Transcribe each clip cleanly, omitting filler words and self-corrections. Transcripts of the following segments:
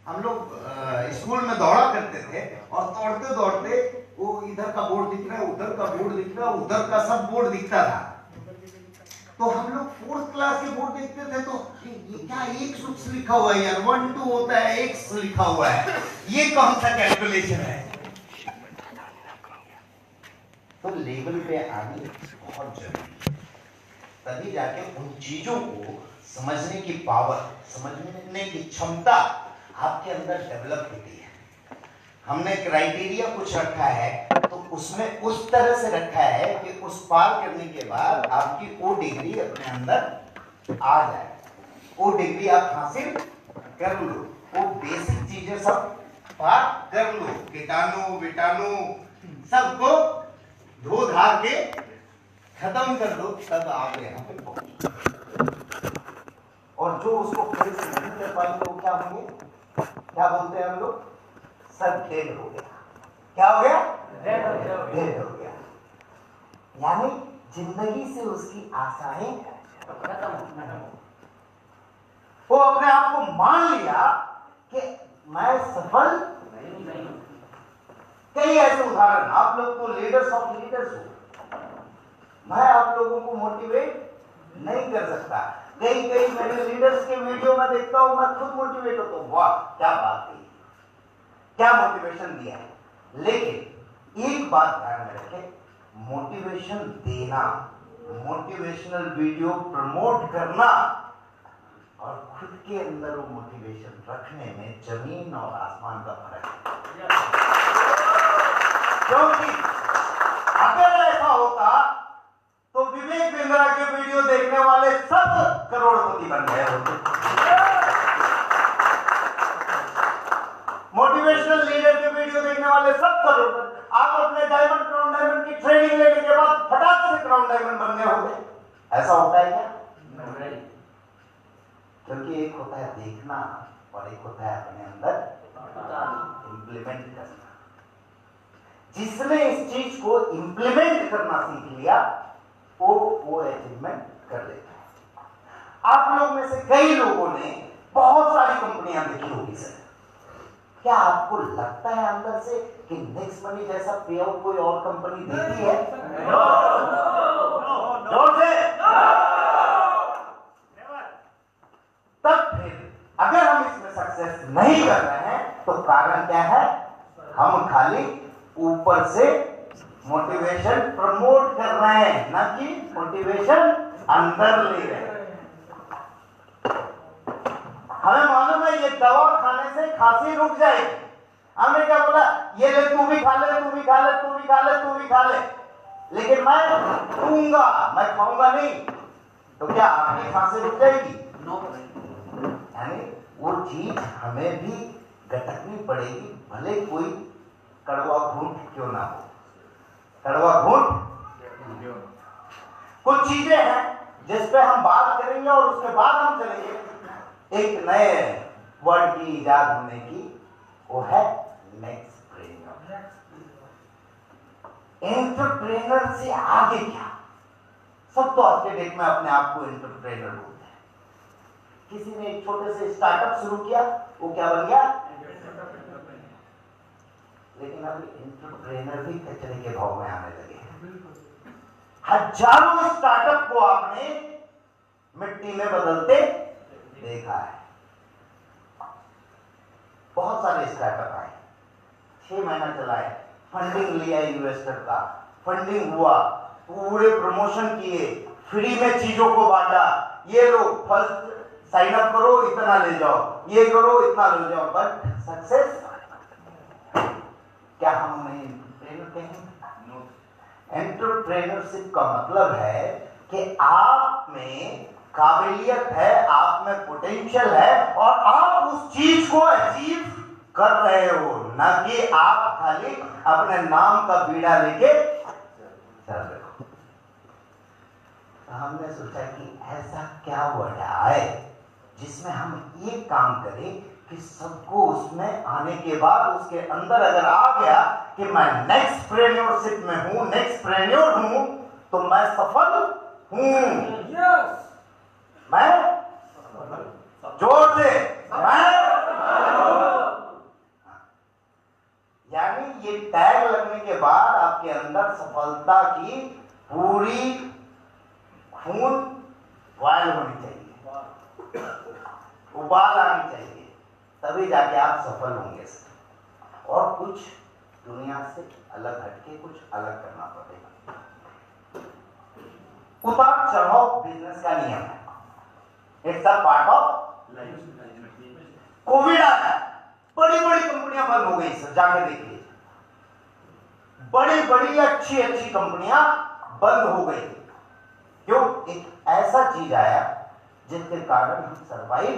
हम लोग स्कूल में दौड़ा करते थे और दौड़ते दौड़ते वो इधर का बोर्ड दिख रहा है, उधर का बोर्ड दिख रहा है, उधर का सब बोर्ड दिखता था। तो हम लोग 4th क्लास के बोर्ड देखते थे तो ये क्या एक सूत्र लिखा हुआ है यार, 1 2 होता है, x लिखा हुआ है, ये कौन सा कैलकुलेशन है। तो लेवल पे आने बहुत जरूरी है, तभी जाके उन चीजों को समझने की पावर, समझने की क्षमता आपके अंदर डेवलप होती है। हमने क्राइटेरिया कुछ रखा है तो उसमें उस तरह से रखा है कि उस पार करने के बाद आपकी वो डिग्री अपने अंदर आ जाए, वो डिग्री आप हासिल कर लो, वो बेसिक चीजें सब पार कर लो, कीटाणु विटाणु सबको धो धा के खत्म कर दो, तब आप यहाँ पे पहुंचो। और जो उसको फिर से नहीं कर पाएंगे वो क्या होंगे, क्या बोलते हैं हम लोग, सब डेड हो गया। क्या हो गया, डेड हो गया। यानी जिंदगी से उसकी आशाएं खत्म। वो अपने आप को मान लिया कि मैं सफल नहीं। कई ऐसे उदाहरण, आप लोग तो लीडर्स ऑफ लीडर्स हो, मैं आप लोगों को मोटिवेट नहीं कर सकता। कई मेरे लीडर्स के वीडियो में देखता हूं, मैं खुद मोटिवेट होता हूं, वाह क्या बात है, क्या मोटिवेशन दिया है। लेकिन एक बात ध्यान में रखें, मोटिवेशन देना, मोटिवेशनल वीडियो प्रमोट करना और खुद के अंदर वो मोटिवेशन रखने में जमीन और आसमान का फर्क है। क्योंकि अगर ऐसा होता तो विवेक बिंद्रा के वीडियो देखने वाले सब करोड़पति बन गए होते। मोटिवेशनल लीडर के वीडियो देखने वाले सब करोड़पति। आप अपने डायमंड क्राउन डायमंड की ट्रेनिंग लेने के बाद फटाक से क्राउन डायमंड बन गए होते। ऐसा होता है क्या? क्योंकि एक होता है देखना और एक होता है अपने अंदर इंप्लीमेंट करना। जिसने इस चीज को इंप्लीमेंट करना सीख लिया वो अचीवमेंट कर लेता है। आप लोग में से कई लोगों ने बहुत सारी कंपनियां देखी होगी सर, क्या आपको लगता है अंदर से कि नेक्स्ट मनी जैसा पे आउट कोई और कंपनी देती है? जोर से। तब फिर अगर हम इसमें सक्सेस नहीं कर रहे हैं तो कारण क्या है? हम खाली ऊपर से मोटिवेशन प्रमोट कर रहे हैं, ना कि मोटिवेशन अंदर ले रहे हैं। हमें मालूम है ये दवा खाने से खांसी रुक जाएगी। हमने क्या बोला, ये ले तू भी खा ले, तू भी खा ले, तू भी खा ले, तू भी खा ले, लेकिन मैं दूंगा, मैं खाऊंगा नहीं। तो क्या आपकी खांसी रुक जाएगी? यानी वो चीज हमें भी गटकनी पड़ेगी, भले कोई कड़वा घूंट क्यों ना हो। कड़वा घूंट कुछ चीजें हैं जिस पे हम बात करेंगे और उसके बाद हम चलेंगे एक नए वर्ड की इजाद होने की, वो है नेक्स्टप्रेन्योर। एंटरप्रेन्योर से आगे क्या? सब तो आज के डेट में अपने आप को एंटरप्रेन्योर बोलते हैं। किसी ने एक छोटे से स्टार्टअप शुरू किया, वो क्या बन गया? लेकिन अभी एंटरप्रेन्योर भी कचरे के भाव में आने लगे हैं। हजारों स्टार्टअप को आपने मिट्टी में बदलते देखा है। बहुत सारे स्टार्टअप आए, 6 महीना चलाए, फंडिंग लिया इन्वेस्टर का, फंडिंग हुआ, पूरे प्रमोशन किए, फ्री में चीजों को बांटा, ये लो फर्स्ट साइन अप करो इतना ले जाओ, ये करो इतना ले जाओ, बट सक्सेस क्या हम उन्हें एंटरप्रेन्योर कहेंगे? एंटरप्रेन्योरशिप का मतलब है कि आप में काबिलियत है, आप में पोटेंशियल है और आप उस चीज को अचीव कर रहे हो, ना कि आप खाली अपने नाम का बीड़ा लेके चल रहे हो। तो हमने सोचा कि ऐसा क्या वर्ड आए जिसमें हम ये काम करें कि सबको उसमें आने के बाद उसके अंदर अगर आ गया कि मैं नेक्स्टप्रेन्योरशिप में हूं, नेक्स्टप्रेन्योर हूं, तो मैं सफल हूं। मैं जोर से मैं टैग लगने के बाद आपके अंदर सफलता की पूरी खून बॉयल होनी चाहिए, उबाल आनी चाहिए, तभी जाके आप सफल होंगे। और कुछ दुनिया से अलग हटके कुछ अलग करना पड़ेगा। उतार चढ़ाव बिजनेस का नियम है, it's a part of life. Covid आया, बड़ी बड़ी कंपनियां बंद हो गई सर, जाके देखिए। बड़ी बड़ी अच्छी अच्छी कंपनियां बंद हो गई। क्यों? एक ऐसा चीज आया जिसके कारण हम सरवाइव।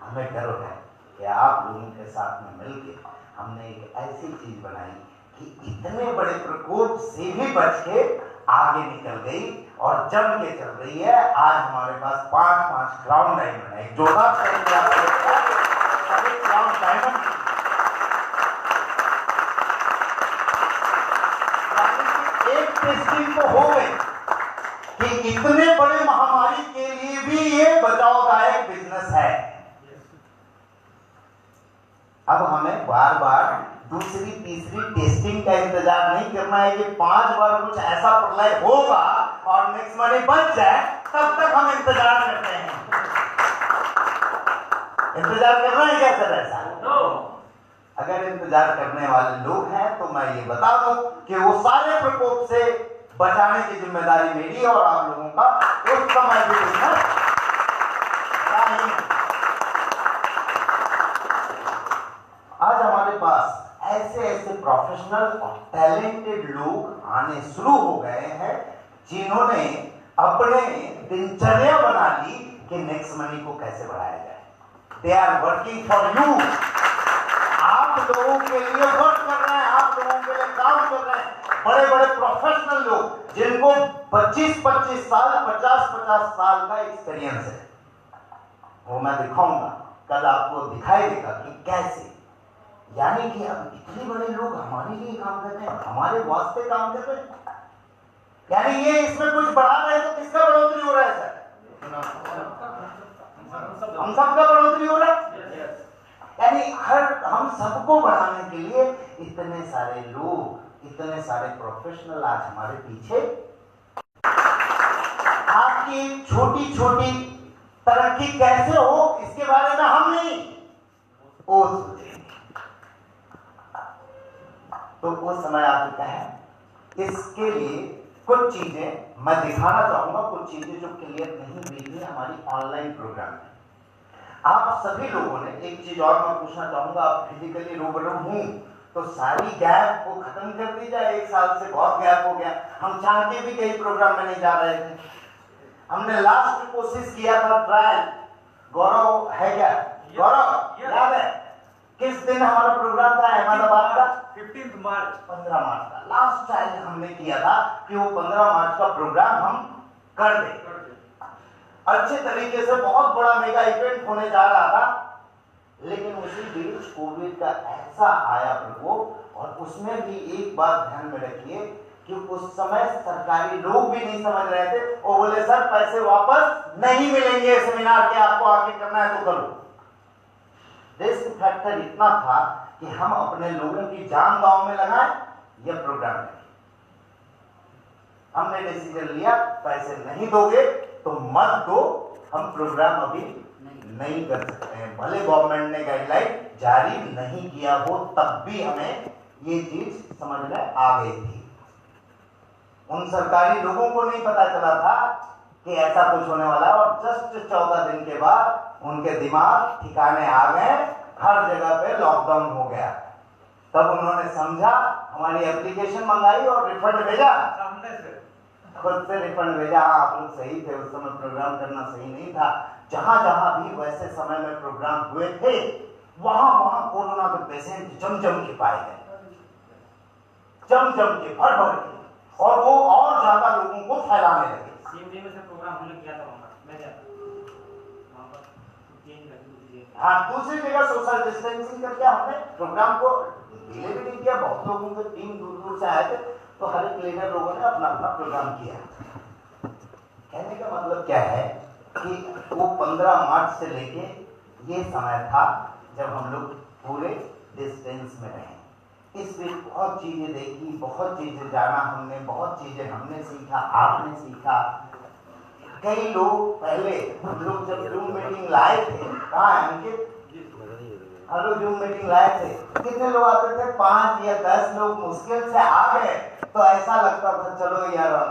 हमें गर्व है कि आप लोगों के साथ में मिलकर हमने एक ऐसी चीज बनाई कि इतने बड़े प्रकोप से भी बच के आगे निकल गई और जम के चल रही है। आज हमारे पास 5-5 क्राउन डायमंड है। जोरदार क्राउन डायमंड, एक टेस्टिंग तो हो गई कि इतने बड़े महामारी के लिए भी ये बचावदायक बिजनेस है। अब हमें बार बार दूसरी तीसरी टेस्टिंग का इंतजार नहीं करना है कि 5 बार कुछ ऐसा प्रलय होगा और नेक्स्ट मनी बच जाए, तब तक हम इंतजार करते हैं। इंतजार करना है क्या सर? ऐसा अगर इंतजार करने वाले लोग हैं तो मैं ये बता दूं कि वो सारे प्रकोप से बचाने की जिम्मेदारी मेरी और आप लोगों का उस समय भी आज हमारे पास ऐसे ऐसे प्रोफेशनल और टैलेंटेड लोग आने शुरू हो गए हैं जिन्होंने अपने दिनचर्या बना ली कि नेक्स्ट मनी को कैसे बढ़ाया जाए। They are working for you. आप लोगों के लिए वर्क कर रहे हैं, आप लोगों के लिए काम कर रहे हैं। बड़े बड़े प्रोफेशनल लोग जिनको 25-25 साल 50-50 साल का एक्सपीरियंस है, वो मैं दिखाऊंगा कल, आपको दिखाई देगा कि कैसे। यानी कि अब इतने बड़े लोग हमारे लिए काम करते हैं, हमारे वास्ते काम कर रहे हैं। यानी ये इसमें कुछ बढ़ा रहे हैं तो किसका बढ़ोतरी हो रहा है सर? हम सबका बढ़ोतरी हो रहा है। यानी हम सबको बढ़ाने के लिए इतने सारे लोग, इतने सारे प्रोफेशनल आज हमारे पीछे। आपकी छोटी छोटी तरक्की कैसे हो इसके बारे में हम नहीं, वो सोचेंगे। तो वो समय आ चुका है। इसके लिए कुछ चीजें मैं दिखाना चाहूंगा, कुछ चीजें जो क्लियर नहीं हुई थी हमारी ऑनलाइन प्रोग्राम में। आप सभी लोगों ने एक चीज और मैं पूछना चाहूंगा, आप फिजिकली रूबरू हूं तो सारी गैप को खत्म कर दी जाए। 1 साल से बहुत गैप हो गया, हम चाह के भी कई प्रोग्राम में नहीं जा रहे थे। हमने लास्ट कोशिश किया था ट्रायल। गौरव है क्या? गौरव याद है किस दिन हमारा प्रोग्राम था अहमदाबाद का? 15 मार्च का लास्ट ट्रायल हमने किया था कि वो 15 मार्च का प्रोग्राम हम कर दें अच्छे तरीके से। बहुत बड़ा मेगा इवेंट होने जा रहा था, लेकिन उसी बीच कोविड का ऐसा आया प्रकोप। और उसमें भी एक बात ध्यान में रखिए कि उस समय सरकारी लोग भी नहीं समझ रहे थे। वो बोले सर पैसे वापस नहीं मिलेंगे सेमिनार के, आपको आगे करना है तो करो। रिस्क फैक्टर इतना था कि हम अपने लोगों की जान दांव में लगाए यह प्रोग्राम नहीं। हमने डिसीजन लिया पैसे नहीं दोगे तो मत दो, हम प्रोग्राम अभी नहीं कर सकते हैं। भले गवर्नमेंट ने गाइडलाइन जारी नहीं किया हो, तब भी हमें ये चीज समझ में आ गई थी। उन सरकारी लोगों को नहीं पता चला था कि ऐसा कुछ होने वाला है। और जस्ट 14 दिन के बाद उनके दिमाग ठिकाने आ गए, हर जगह पे लॉकडाउन हो गया। तब उन्होंने समझा, हमारी एप्लीकेशन मंगाई और रिफंड भेजा, खुद से रिफंड भेजा। आप लोग सही थे, उस समय प्रोग्राम करना सही नहीं था। जहां जहां भी वैसे समय में प्रोग्राम हुए थे वहां वहां कोरोना के पेशेंट जम के पाए गए, जम के भर के, और वो और ज्यादा लोगों को फैलाने लगे। हाँ, दूसरी जगह सोशल डिस्टेंसिंग करके हमने प्रोग्राम को डिले भी नहीं किया। बहुत लोगों की टीम दूर दूर से आए थे, तो हर एक लीडर लोगों ने अपना अपना प्रोग्राम किया। कहने का मतलब क्या है कि वो 15 मार्च से लेके ये समय था जब हम लोग पूरे डिस्टेंस में रहे। इस बीच बहुत चीजें देखी, बहुत चीजें जाना हमने, बहुत चीजें हमने सीखा, आपने सीखा। कई लोग पहले हम लोग जब जूम मीटिंग लाए थे, कहाँ है अंकित? हम लोग जूम मीटिंग लाए थे, कितने लोग आते थे? 5 या 10 लोग मुश्किल से आ गए तो ऐसा लगता था चलो यार, हम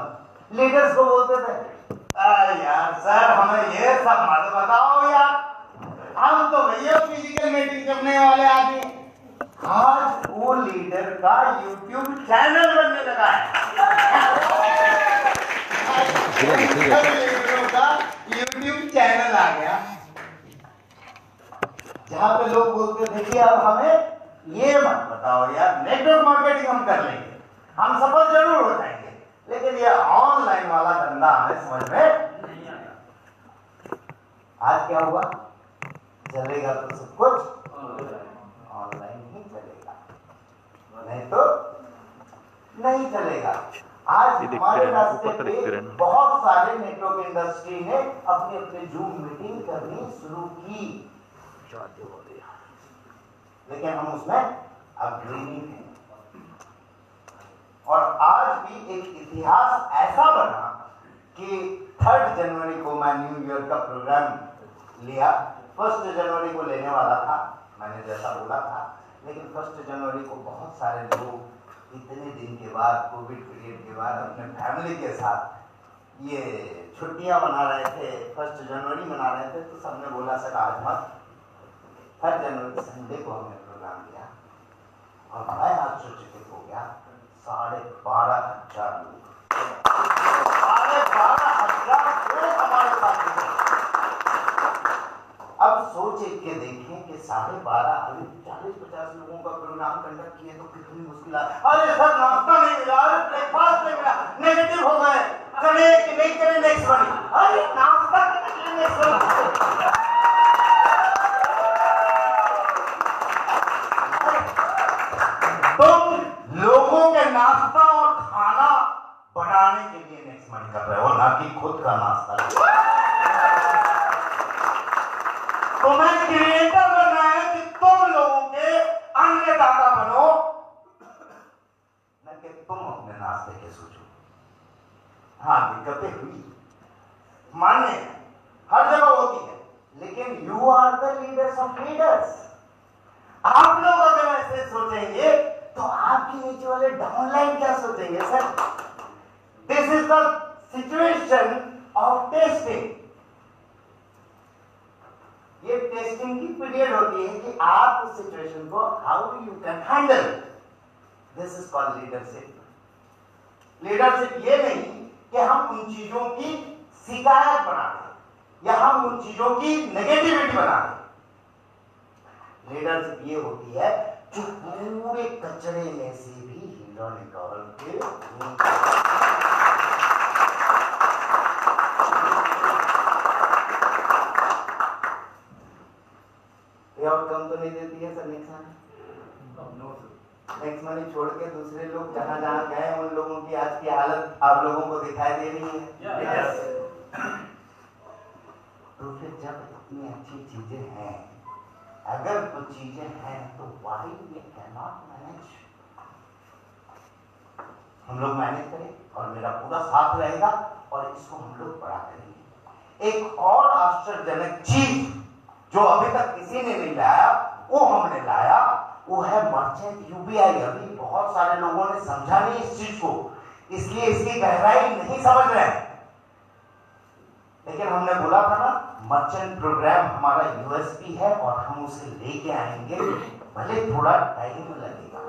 लीडर्स को बोलते थे यार सर हमें ये सब मत बताओ यार, हम तो भैया फिजिकल मीटिंग करने वाले आदमी। आज वो लीडर का यूट्यूब चैनल बनने लगा है। लीडरों का यूट्यूब चैनल आ गया, जहां पे लोग बोलते थे कि अब हमें ये मत बताओ यार, नेटवर्क मार्केटिंग हम कर लेंगे, हम सफल जरूर हो जाएंगे, लेकिन ये ऑनलाइन वाला धंधा हमें समझ में नहीं आया। आज क्या हुआ? चलेगा तो सब कुछ ऑनलाइन ही चलेगा, नहीं तो नहीं चलेगा। आज हमारे रास्ते पे बहुत सारे नेटवर्क इंडस्ट्री ने अपनी अपनी जूम मीटिंग करनी शुरू की, लेकिन हम उसमें अग्रणी हैं। और आज भी एक इतिहास ऐसा बना कि 3 जनवरी को मैं न्यू ईयर का प्रोग्राम लिया। 1 जनवरी को लेने वाला था, मैंने जैसा बोला था, लेकिन 1 जनवरी को बहुत सारे लोग इतने दिन के बाद, कोविड पीरियड के बाद, अपने फैमिली के साथ ये छुट्टियां मना रहे थे, 1 जनवरी मना रहे थे, तो सबने बोला सर आज मत। 3 जनवरी संडे को हमने प्रोग्राम किया और मैं आश्चर्यचकित हो गया, 12,500 लोग, 12,500 लोग हमारे साथ थे। अब सोच के देखें कि 12,500 अभी 40-50 लोगों का प्रोग्राम कंडक्ट किए तो कितनी मुश्किल है। अरे सर नाश्ता नहीं मिला, अरे ब्रेकफास्ट नहीं मिला, नेगेटिव हो गए, चले कि नहीं चले नेक्स्ट मनी, अरे नाश्ता के लिए नेक्स्ट मनी। तुम लोगों के नाश्ता और खाना बनाने के लिए नेक्स्ट मनी कर रहे हो, ना कि खुद का नाश्ता। तुम्हें क्रिएटर बनना है कि तुम लोगों के अन्नदाता बनो, न कि तुम अपने नाश्ते के सोचो। हाँ दिक्कतें हुई, मान्य है, हर जगह होती है, लेकिन you are the leaders of leaders. आप लोग अगर ऐसे सोचेंगे तो आपके नीचे वाले डाउनलाइन क्या सोचेंगे? Sir this is the situation of testing. ये टेस्टिंग की पीरियड होती है कि आप उस सिचुएशन को how you can handle. This is called leadership. Leadership ये नहीं कि हम उन चीजों की शिकायत बना दें या हम उन चीजों की नेगेटिविटी बना दें। लीडरशिप ये होती है जो पूरे कचरे में से भी हीरा निकाल के और कम तो नहीं देती है सर नेक्स्ट मनी छोड़ के दूसरे लोग जहां जहां गए उन लोगों की आज की हालत आप लोगों को दिखाई दे रही है। तो फिर जब इतनी अच्छी चीजें हैं, अगर कुछ चीजें हैं तो why we can not manage. हम लोग मैनेज करें और मेरा पूरा साथ रहेगा और इसको हम लोग बड़ा करेंगे। एक और आश्चर्यजनक चीज जो अभी तक किसी ने नहीं लाया वो हमने लाया, वो है मर्चेंट यूपीआई। अभी बहुत सारे लोगों ने समझा नहीं इस चीज को, इसलिए इसकी गहराई नहीं समझ रहे हैं। लेकिन हमने बोला था ना, मर्चेंट प्रोग्राम हमारा यूएसपी है और हम उसे लेके आएंगे, भले थोड़ा टाइम लगेगा।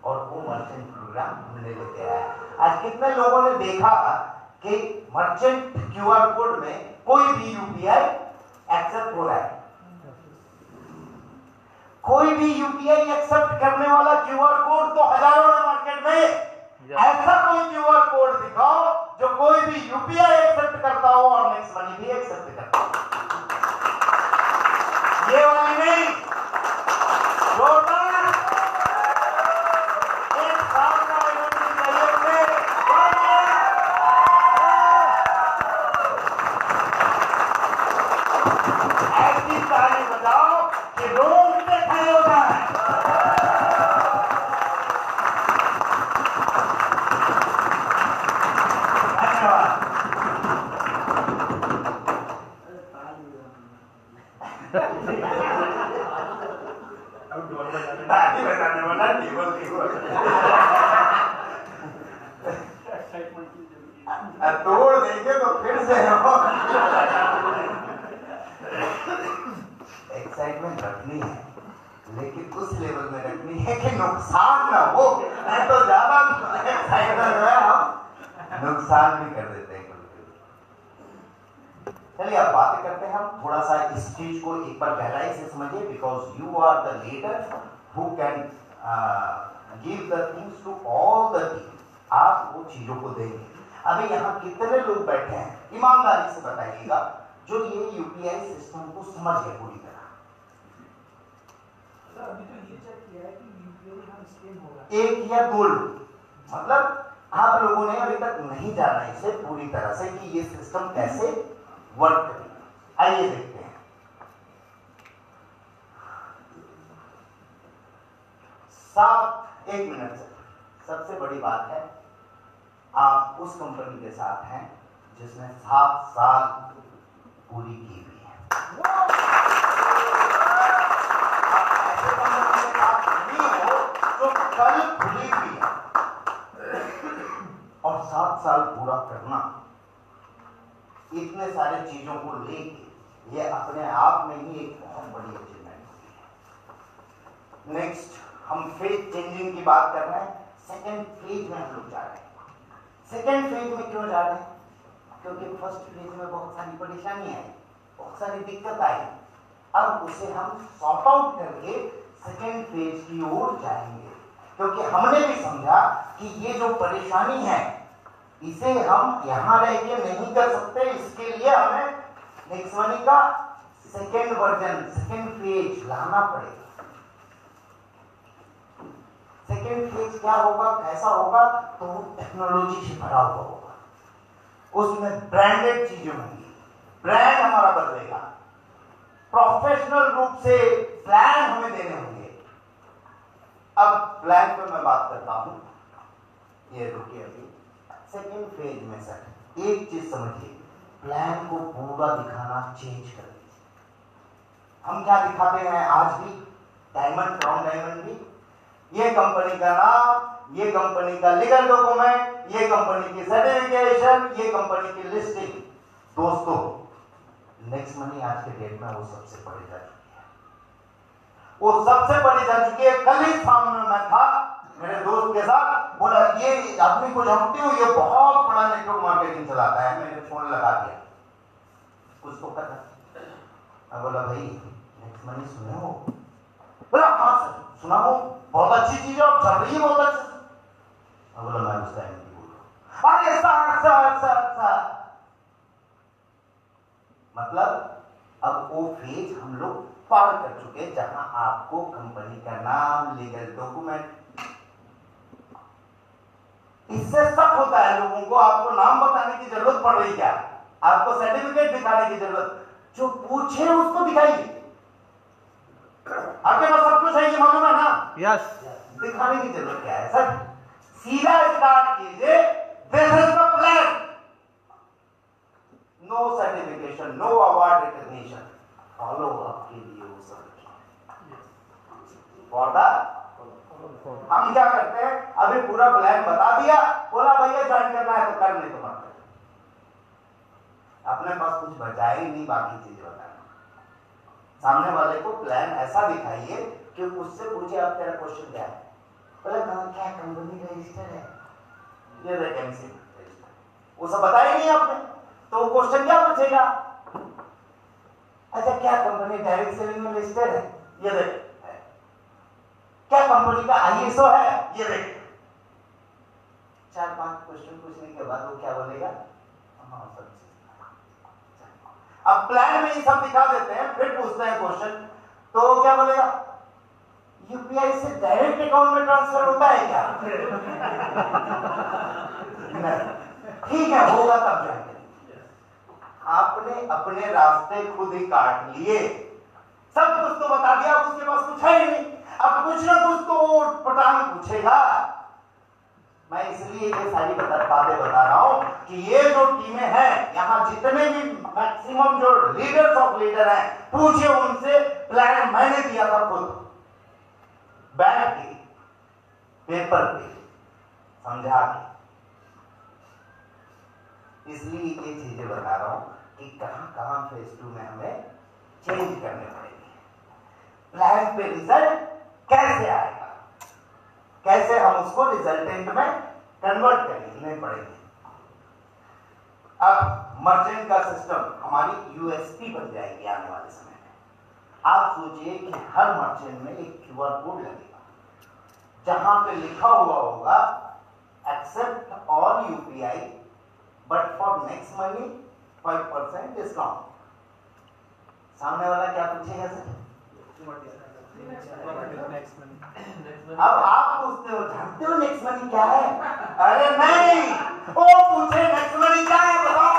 और वो मर्चेंट प्रोग्राम हमने लेके आया। आज कितने लोगों ने देखा कि मर्चेंट क्यूआर कोड में कोई भी यूपीआई एक्सेप्ट हो रहा है? कोई भी यूपीआई एक्सेप्ट करने वाला क्यूआर कोड तो हजारों है मार्केट में। ऐसा कोई क्यूआर कोड दिखाओ जो कोई भी यूपीआई एक्सेप्ट करता हो और नेक्स्ट मनी भी एक्सेप्ट करता हो। ये वाली नहीं, टोटल 1 साल का इवेंट पीरियड में ऐसी ताली बजाओ कि रोज पे खड़े हो जाए। धन्यवाद। ताली बजाने वाला टेबल तोड़ देंगे तो फिर से एक्साइटमेंट रखनी है, लेकिन उस लेवल में रखनी है कि नुकसान ना हो, नहीं तो ज्यादा एक्साइटमेंट है हम नुकसान भी कर देते हैं। चलिए अब बातें करते हैं, हम थोड़ा सा इस चीज को एक बार गहराई से समझिए, because you are the leader who can give the things to all the team. आप वो चीजों को देंगे। अभी यहाँ कितने लोग बैठे हैं, ईमानदारी से बताइएगा, जो ये यूपीआई सिस्टम को समझ गए पूरी तरह? अभी तो ये चेक किया है कि यूपीआई हम स्कैम होगा। एक या दो लोग, मतलब आप लोगों ने अभी तक नहीं जाना इसे पूरी तरह से कि ये सिस्टम कैसे वर्क करेगा। आइए देखते हैं। एक मिनट से सबसे बड़ी बात है, आप उस कंपनी के साथ हैं जिसने 7 साल पूरी की हुई है। ऐसे कंपनी के साथ नहीं हो जो कल खुली हुई है, और 7 साल पूरा करना, इतने सारे चीजों को लेके, ये अपने आप में ही एक बहुत बड़ी अचीवमेंट होती है। नेक्स्ट हम फेज चेंजिंग की बात कर रहे हैं। सेकेंड फेज में हम लोग जा रहे हैं। सेकेंड फेज में क्यों जा रहे हैं? क्योंकि फर्स्ट फेज में बहुत सारी परेशानी आई, बहुत सारी दिक्कत आई। अब उसे हम सॉर्ट आउट करके सेकेंड फेज की ओर जाएंगे, क्योंकि हमने भी समझा कि ये जो परेशानी है इसे हम यहां रह के नहीं कर सकते। इसके लिए हमें नेक्स्ट मनी का सेकेंड वर्जन, सेकेंड फेज लाना पड़ेगा। सेकेंड फेज क्या होगा, कैसा होगा? तो वो टेक्नोलॉजी से भरा हुआ होगा, उसमें ब्रांडेड चीजें होंगी, ब्रांड हमारा बदलेगा, प्रोफेशनल रूप से प्लान हमें देने होंगे। अब प्लान पे मैं बात करता हूं, ये रुकिए अभी। सेकेंड फेज में सर एक चीज समझिए, प्लान को पूरा दिखाना चेंज कर दीजिए। हम क्या दिखाते हैं आज भी? डायमंड, क्राउन डायमंड भी, ये कंपनी का नाम, ये कंपनी का लीगल डॉक्यूमेंट, ये कंपनी की सर्टिफिकेशन, ये कंपनी की लिस्टिंग। दोस्तों, नेक्स्ट मनी आज के डेट में वो सबसे बड़ी जा चुकी है, वो सबसे बड़ी जा चुकी है। कल ही सामने मैं था मेरे दोस्त के साथ, बोला ये आदमी को जानते हो, ये बहुत बड़ा नेटवर्क मार्केटिंग चलाता है। मैंने फोन लगा दिया, कुछ तो पता। मैं बोला भाई नेक्स्ट मनी सुने हो? बोला हाँ सर सुना हो, बहुत अच्छी चीज है और चल रही है बहुत अच्छी। मैं बोला मैं उस टाइम नहीं बोल रहा। अरे सर मतलब अब वो फेज हम लोग पार कर चुके, जहां आपको कंपनी का नाम, लीगल डॉक्यूमेंट, इससे सब होता है लोगों को। आपको नाम बताने की जरूरत पड़ रही क्या? आपको सर्टिफिकेट दिखाने की जरूरत, जो पूछे उसको दिखाइए। आपके पास सब कुछ है, ये मालूम है ना? यस। दिखाने की जरूरत क्या है सर? सीधा स्टार्ट कीजिए, this is the plan. No certification, no award recognition, follow up के लिए वो सब फॉर द। हम क्या करते हैं, अभी पूरा प्लान बता दिया, बोला भैया ज्वाइन करना है तो कर, नहीं तो मत कर। अपने पास कुछ बचा ही नहीं बाकी चीजें बताना। सामने वाले को प्लान ऐसा दिखाइए कि उससे पूछे आप तेरा क्वेश्चन क्या है? बोला क्या कंपनी रजिस्टर है, ये वैकेंसी रजिस्टर, वो सब बताया नहीं आपने, तो क्वेश्चन क्या पूछेगा? अच्छा क्या कंपनी डायरेक्ट सेलिंग में लिस्टेड है? ये देख। क्या कंपनी का आईएसओ है? ये देख। 4-5 क्वेश्चन पूछने के बाद वो क्या बोलेगा? हाँ सब चीज। अब प्लान में ये सब दिखा देते हैं, फिर पूछते हैं क्वेश्चन, तो क्या बोलेगा? यूपीआई से डायरेक्ट अकाउंट में ट्रांसफर होता है क्या? ठीक है, होगा तब जाएंगे। आपने अपने रास्ते खुद ही काट लिए, सब कुछ तो बता दिया, अब उसके पास कुछ है ही नहीं। अब कुछ ना कुछ तो पटांग पूछेगा। मैं इसलिए ये सारी बातें बता रहा हूं कि ये जो टीमें हैं, यहाँ जितने भी मैक्सिमम जो लीडर्स ऑफ लीडर हैं, पूछिए उनसे। प्लान मैंने दिया था खुद, बैठ के पेपर पे समझा के। इसलिए ये चीजें बता रहा हूं कि कहां फेज 2 में हमें चेंज करने पड़ेंगे। प्लान पे रिजल्ट कैसे आएगा, कैसे हम उसको रिजल्टेंट में कन्वर्ट करने पड़ेंगे। अब मर्चेंट का सिस्टम हमारी यूएसपी बन जाएगी आने वाले समय में। आप सोचिए कि हर मर्चेंट में एक क्यूआर कोड लगेगा, जहां पे लिखा हुआ होगा accept all UPI but for next money 5% discount. सामने वाला क्या पूछेगा सर? अब आप पूछते हो, जानते हो नेक्स्ट मनी क्या है? अरे नहीं, वो पूछे नेक्स्ट मनी क्या है बताओ।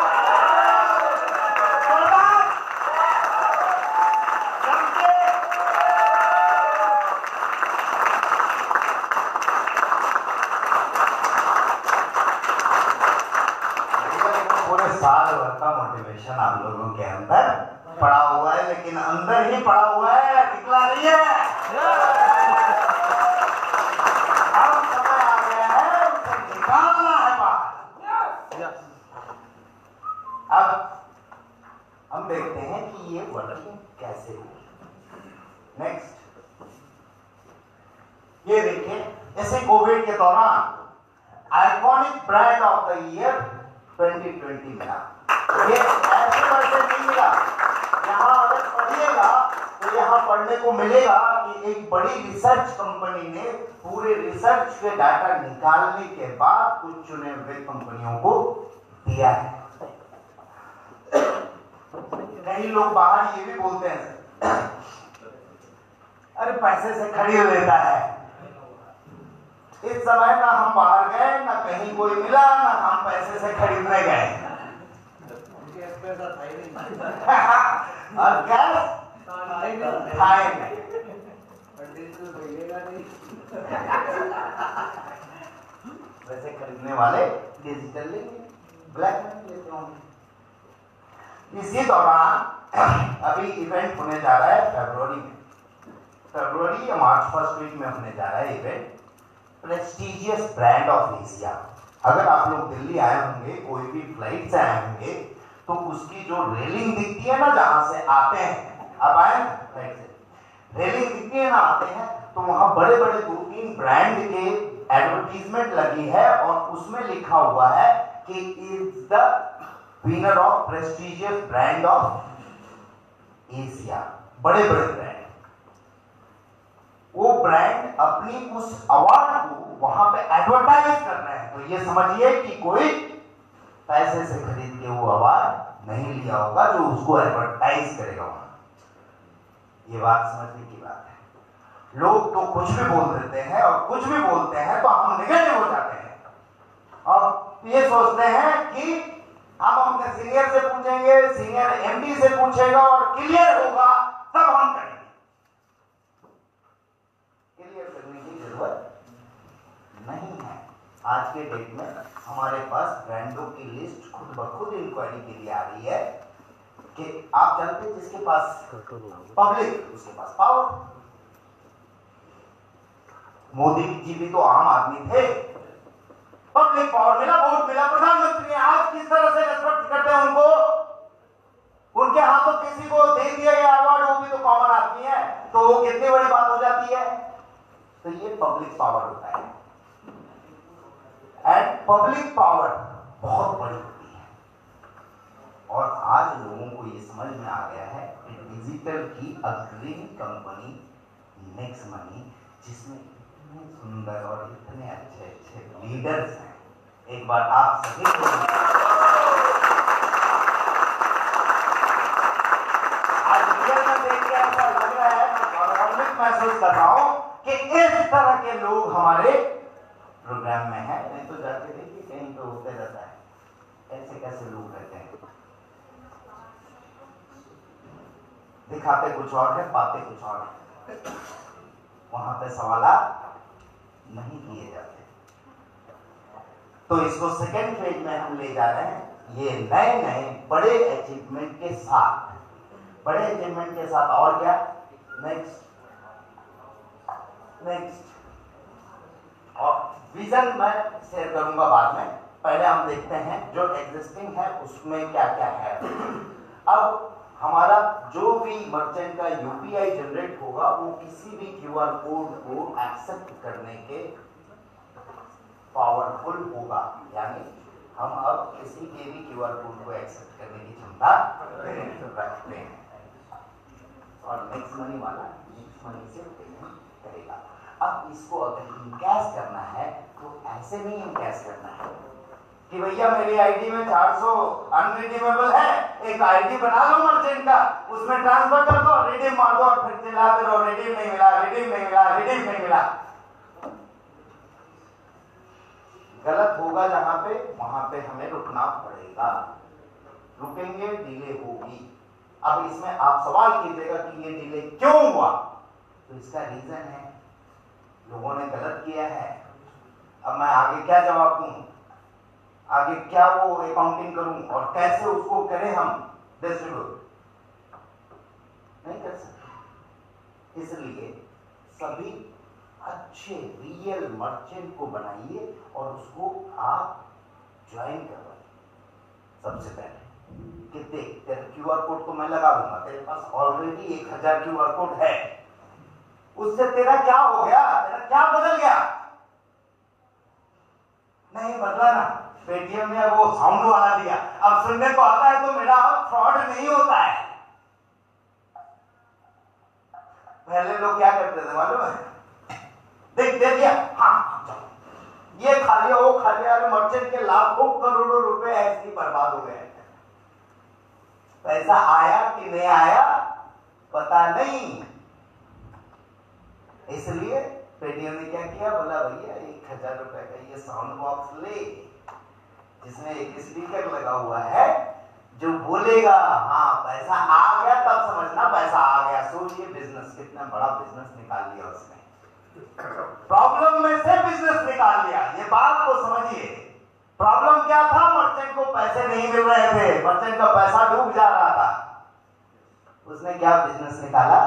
पूरे साल भर का मोटिवेशन आप लोगों के अंदर पड़ा हुआ है, लेकिन अंदर ही पड़ा हुआ है, निकला नहीं है। अब समय आ गया है उसे निकालना है बाहर। अब हम देखते हैं कि ये वर्किंग कैसे होगी। नेक्स्ट ये देखिए, जैसे कोविड के दौरान iconic brand of the year 2020 मिला। ये ऐसे वैसे नहीं मिला। यहाँ अगर पढ़िएगा तो यहाँ पढ़ने को मिलेगा कि एक बड़ी रिसर्च कंपनी ने पूरे रिसर्च के डाटा निकालने के बाद कुछ चुने हुए कंपनियों को दिया है। कई लोग बाहर ये भी बोलते हैं, अरे पैसे से खरीद लेता है। इस समय ना हम बाहर गए, ना कहीं कोई मिला, ना हम पैसे से खरीदने गए। और कैश खाए नहीं। वैसे खरीदने वाले डिजिटल लेंगे, ब्लैक मनी लेते होंगे। इसी दौरान अभी इवेंट होने जा रहा है फरवरी या मार्च फर्स्ट वीक में होने जा रहा है event, prestigious brand of Asia. अगर आप लोग दिल्ली आए होंगे, कोई भी फ्लाइट से आए होंगे, तो उसकी जो रेलिंग दिखती है ना, जहां से आते हैं, आप आए फ्लाइट से, रेलिंग दिखती है ना, आते हैं, तो वहां बड़े बड़े 2-3 ब्रांड के एडवर्टीजमेंट लगी है और उसमें लिखा हुआ है कि is the winner of prestigious brand of Asia. बड़े बड़े ब्रांड, वो ब्रांड अपनी उस अवार्ड को वहां पे एडवर्टाइज कर रहे हैं। तो ये समझिए कि कोई पैसे से खरीद के वो अवार्ड नहीं लिया होगा जो उसको एडवर्टाइज करेगा वहां। ये बात समझने की बात है। लोग तो कुछ भी बोल देते हैं और कुछ भी बोलते हैं तो हम निगेटिव हो जाते हैं और ये सोचते हैं कि हम अपने सीनियर से पूछेंगे, सीनियर एमडी से पूछेगा और क्लियर होगा तब हम करेंगे। क्लियर करने की जरूरत नहीं है। आज के डेट में हमारे पास ब्रांडों की लिस्ट खुद ब खुद इंक्वायरी के लिए आ रही है कि आप जानते हैं जिसके पास पब्लिक उसके पास पावर। मोदी जी भी तो आम आदमी थे, पब्लिक पावर मिला, वोट मिला, प्रधानमंत्री। आज किस तरह से रेस्पेक्ट करते हैं उनको, उनके हाथों किसी को दे दिया गया अवार्ड, वो भी तो कॉमन आदमी है, तो वो कितनी बड़ी बात हो जाती है। तो ये पब्लिक पावर होता है एंड पब्लिक पावर बहुत बड़ी होती है। और आज लोगों को ये समझ में आ गया है कि डिजिटल की अग्रणी कंपनी नेक्स्ट मनी, जिसमें इतने सुंदर और इतने अच्छे अच्छे लीडर्स हैं। एक बार आप सभी को आज रियल में देख के ऐसा लग रहा है, मैं गौरवान्वित महसूस कर रहा हूं कि इस तरह के लोग हमारे प्रोग्राम में हैं। नहीं तो जाके देखिए कहीं तो होते रहता है, ऐसे कैसे लोग रहते हैं। दिखाते कुछ और है, पाते कुछ और है। वहां पे सवालात नहीं किए जाते। तो इसको सेकेंड फेज में हम ले जा रहे हैं, ये नए नए बड़े अचीवमेंट के साथ, बड़े अचीवमेंट के साथ। और क्या? नेक्स्ट और विजन मैं शेयर करूंगा बाद में। पहले हम देखते हैं जो एग्जिस्टिंग है उसमें क्या क्या है। अब हमारा जो भी मर्चेंट का यूपीआई जनरेट होगा वो किसी भी क्यूआर कोड को एक्सेप्ट करने के पावरफुल होगा, यानी हम अब किसी के भी क्यूआर कोड को एक्सेप्ट करने की क्षमता रखते हैं। और नेक्स्ट मनी वाला नेक्स्ट मनी से पेमेंट करेगा। अब इसको अगर इनकैश करना है तो ऐसे नहीं इनकैश करना है कि भैया मेरी आईडी में 400 अनरिडीमेबल है, एक आईडी बना लो मर्चेंट का, उसमें ट्रांसफर कर दो, रिडीम मार दो और फिर चिल्लाते रहो रिडीम नहीं मिला, रिडीम नहीं मिला, रिडीम नहीं मिला। गलत होगा जहां पे, वहां पे हमें रुकना पड़ेगा। रुकेंगे, डिले होगी। अब इसमें आप सवाल कीजिएगा कि ये डिले क्यों हुआ, तो इसका रीजन है लोगों ने गलत किया है। अब मैं आगे क्या जवाब दूं, आगे क्या वो अकाउंटिंग करूं और कैसे उसको करें हम डिस्ट्रीब्यूट, नहीं कर सकते। इसलिए सभी अच्छे रियल मर्चेंट को बनाइए और उसको आप ज्वाइन करवाइए। सबसे पहले कि देख तेरा क्यूआर कोड तो मैं लगा दूंगा, तेरे पास ऑलरेडी 1000 क्यूआर कोड है, उससे तेरा क्या हो गया, तेरा क्या बदल गया? नहीं बदला ना, पेटीएम ने वो साउंड वाला दिया, अब सुनने को आता है तो मेरा अब फ्रॉड नहीं होता है। पहले लोग क्या करते थे मालूम है, देख दे दिया, हाँ ये खा लिया वो खा लिया, मर्चेंट के लाखों करोड़ों रुपए ऐसे ही बर्बाद हो गए। पैसा आया कि नहीं आया पता नहीं। इसलिए पेटीएम ने क्या किया, बोला भैया 1000 रुपए का ये साउंड बॉक्स ले, जिसमें एक स्पीकर लगा हुआ है जो बोलेगा हाँ पैसा आ गया, तब समझना पैसा आ गया। सोचिए बिजनेस, कितना बड़ा बिजनेस निकाल लिया उसने, प्रॉब्लम में से बिजनेस निकाल लिया। ये बात को समझिए, प्रॉब्लम क्या था, मर्चेंट को पैसे नहीं मिल रहे थे, मर्चेंट का पैसा डूब जा रहा था। उसने क्या बिजनेस निकाला,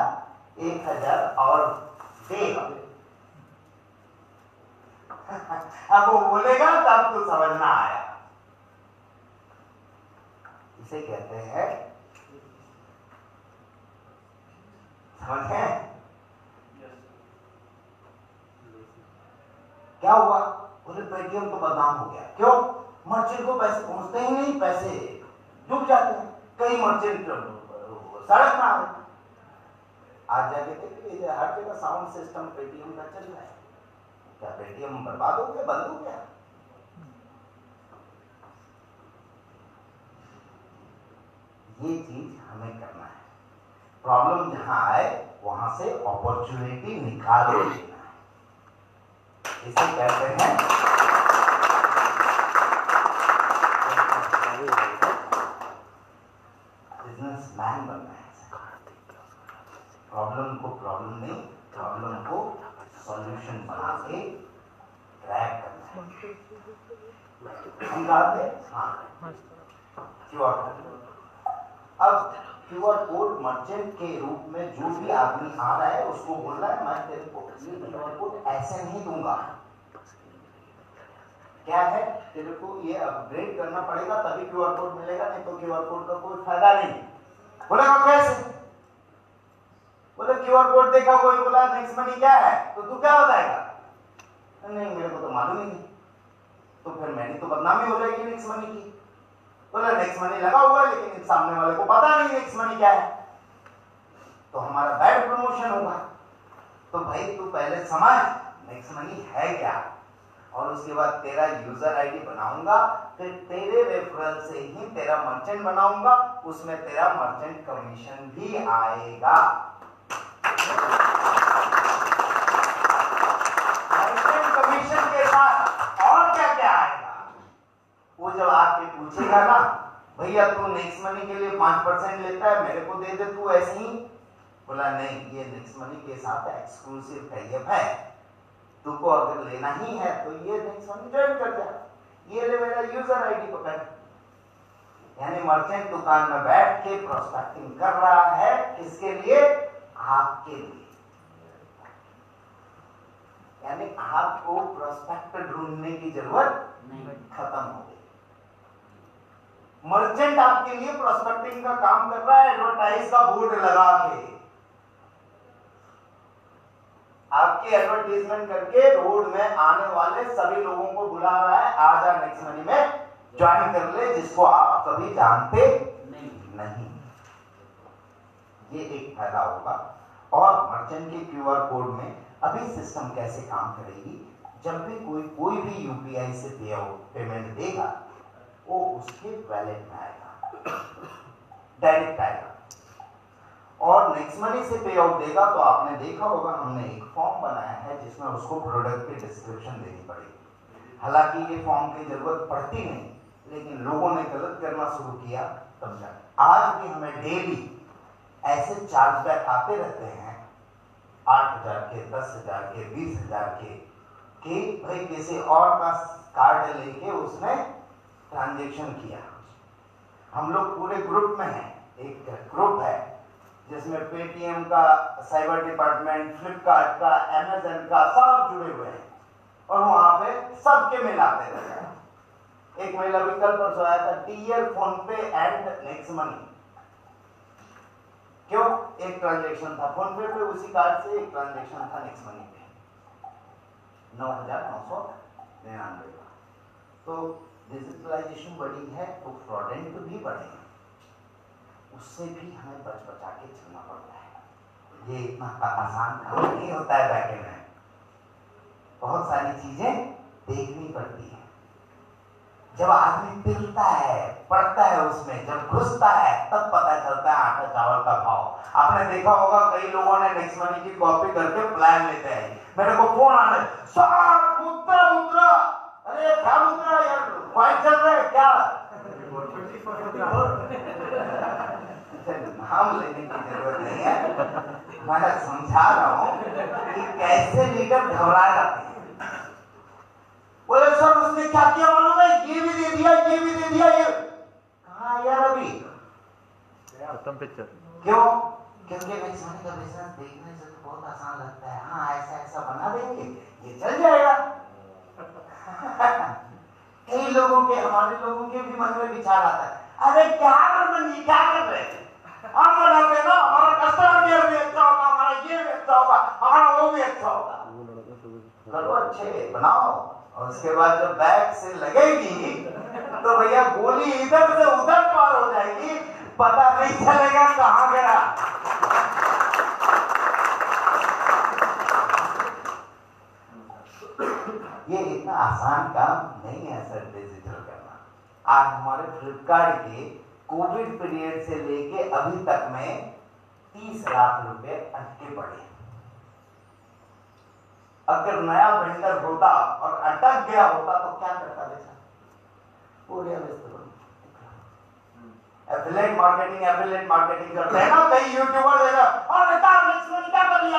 1000 और दे। अब वो बोलेगा तब तो समझना आया। इसे कहते हैं, समझे क्या हुआ? बोले पेटीएम तो बदनाम हो गया। क्यों? मर्चेंट को पैसे पहुंचते ही नहीं, पैसे डूब जाते हैं। कई मर्चेंट सड़क में आ गए। आज जाके देखिए हर जगह साउंड सिस्टम पेटीएम का चल रहा है। क्या पेटीएम बर्बाद हो गया, बंद हो गया? ये चीज हमें करना है। प्रॉब्लम जहां आए वहां से अपॉर्चुनिटी निकाल लेना है। इसे कहते हैं बिजनेसमैन बनना है। प्रॉब्लम को प्रॉब्लम नहीं, प्रॉब्लम को सॉल्यूशन बना के क्रैक करना है। हम बात है हाँ क्यूआर कोड। अब क्यूआर कोड मर्चेंट के रूप में जो भी आदमी आ रहा है उसको बोल रहा है मैं तेरे को ये क्यूआर कोड ऐसे नहीं दूंगा। क्या है, तेरे को ये अपग्रेड करना पड़ेगा तभी क्यूआर कोड मिलेगा, नहीं तो क्यूआर कोड का कोई फायदा नहीं। बोलेगा कैसे? बोले क्यूआर कोड देखा, कोई बोला नेक्स्ट मनी क्या है, तो तू क्या बताएगा? नहीं मेरे को तो मालूम ही नहीं। तो फिर मेरी तो बदनामी हो जाएगी नेक्स्ट मनी की। बोला नेक्स्ट मनी लगा हुआ है लेकिन सामने वाले को पता नहीं नेक्स्ट मनी क्या है, तो हमारा बैड प्रमोशन होगा। तो भाई तू पहले समझ नेक्स्ट मनी है क्या, और उसके बाद तेरा यूजर आईडी बनाऊंगा, फिर तेरे रेफरल से ही तेरा मर्चेंट बनाऊंगा, उसमें तेरा मर्चेंट कमीशन भी आएगा। मर्चेंट कमीशन के साथ और क्या क्या आएगा, वो जब आके पूछेगा ना भैया तू नेक्स्ट मनी के लिए 5% लेता है, मेरे को दे दे तू ऐसे ही। बोला नहीं, ये नेक्स्ट मनी के साथ एक्सक्लूसिव टाइप है, तुमको अगर लेना ही है तो ये नेक्स्ट मनी ज्वाइन कर जा, ये ले मेरा यूजर आईडी पकड़। यानी मर्चेंट दुकान में बैठ के प्रोस्पेक्टिंग कर रहा है, किसके लिए? आपके लिए। यानी आपको प्रोस्पेक्ट ढूंढने की जरूरत नहीं, खत्म हो गई। मर्चेंट आपके लिए प्रोस्पेक्टिंग का काम कर रहा है, एडवर्टाइज का बोर्ड लगा के आपकी एडवर्टाइजमेंट करके रोड में आने वाले सभी लोगों को बुला रहा है, आजा नेक्स्ट मनी में ज्वाइन कर ले, जिसको आप कभी जानते नहीं। ये एक फायदा होगा। और मर्चेंट के क्यूआर कोड में अभी सिस्टम कैसे काम करेगी, जब भी कोई भी यूपीआई से पेमेंट देगा वो उसके वैलेट में आएगा, डायरेक्ट आएगा। और नेक्स्ट मनी से पे आउट देगा तो आपने देखा होगा, हमने एक फॉर्म बनाया है जिसमें उसको प्रोडक्ट की डिस्क्रिप्शन देनी पड़ेगी। हालांकि ये फॉर्म की जरूरत पड़ती नहीं, लेकिन लोगों ने गलत करना शुरू किया तब जाके। आज भी हमें डेली ऐसे चार्जबैक आते रहते हैं, 8,000 के, 10,000 के, 20,000 के, कि भाई किसी और का कार्ड लेके उसने ट्रांजेक्शन किया। हम लोग पूरे ग्रुप में हैं, एक ग्रुप है जिसमें पेटीएम का, साइबर डिपार्टमेंट, फ्लिपकार्ट का, अमेज़न का, सब जुड़े हुए हैं और वहां पे सबके मेल आते रहते हैं। एक मेल अभी कल परसों आया था, टीएल, फोन पे एंड नेक्स्ट मनी। क्यों? एक ट्रांजेक्शन था फोन पे उसी कार्ड से, एक ट्रांजेक्शन था नेक्स्ट मनी पे 9,999 का। तो डिजिटलाइजेशन बढ़ी है तो फ्रॉडेंट भी बढ़े हैं, उससे भी हमें बच बचा के चलना पड़ता है। ये इतना आसान काम नहीं होता है। बैकएंड में बहुत सारी चीजें देखनी पड़ती है। जब आदमी पिलता है, पढ़ता है, उसमें जब घुसता है तब पता चलता है आटा चावल का भाव। आपने देखा होगा कई लोगों ने नेक्स्ट मनी की कॉपी करके प्लान लेते हैं। मेरे को फोन आने, सर मुद्रा मुद्रा, अरे क्या मुद्रा यार, फाइट चल रहा है क्या? नाम लेने की जरूरत नहीं है, मैं समझा रहा हूं कि कैसे लीडर घबरा जाते हैं। बोले सर उसने क्या किया मालूम है, ये भी दे दिया, ये भी दे दिया, ये कहाँ यार अभी खत्म पिक्चर। क्यों? क्योंकि नेक्स्ट मनी का बिजनेस देखने से तो बहुत आसान लगता है। हाँ ऐसा ऐसा बना देंगे, ये चल जाएगा। कई लोगों के, हमारे लोगों के भी मन में विचार आता है, अरे क्या कर रहे हैं, हम बनाते ना, हमारा कस्टमर केयर भी अच्छा होगा, हमारा ये भी अच्छा होगा, हमारा वो भी अच्छा होगा। करो अच्छे बनाओ, और उसके बाद जब बैग से लगेगी तो भैया गोली इधर से उधर पार हो जाएगी, पता नहीं चलेगा कहां गया। ये इतना आसान काम नहीं है सर डिजिटल करना। आज हमारे फ्लिपकार्ट के कोविड पीरियड से लेके अभी तक में 30 लाख रुपए अटके पड़े। अगर नया वेंडर होता और अटक गया होता तो क्या करता बेटा? पूरे एफिलिएट मार्केटिंग करते हैं ना कई यूट्यूबर देगा, और बेटा नेक्स्ट मनी क्या कर लिया?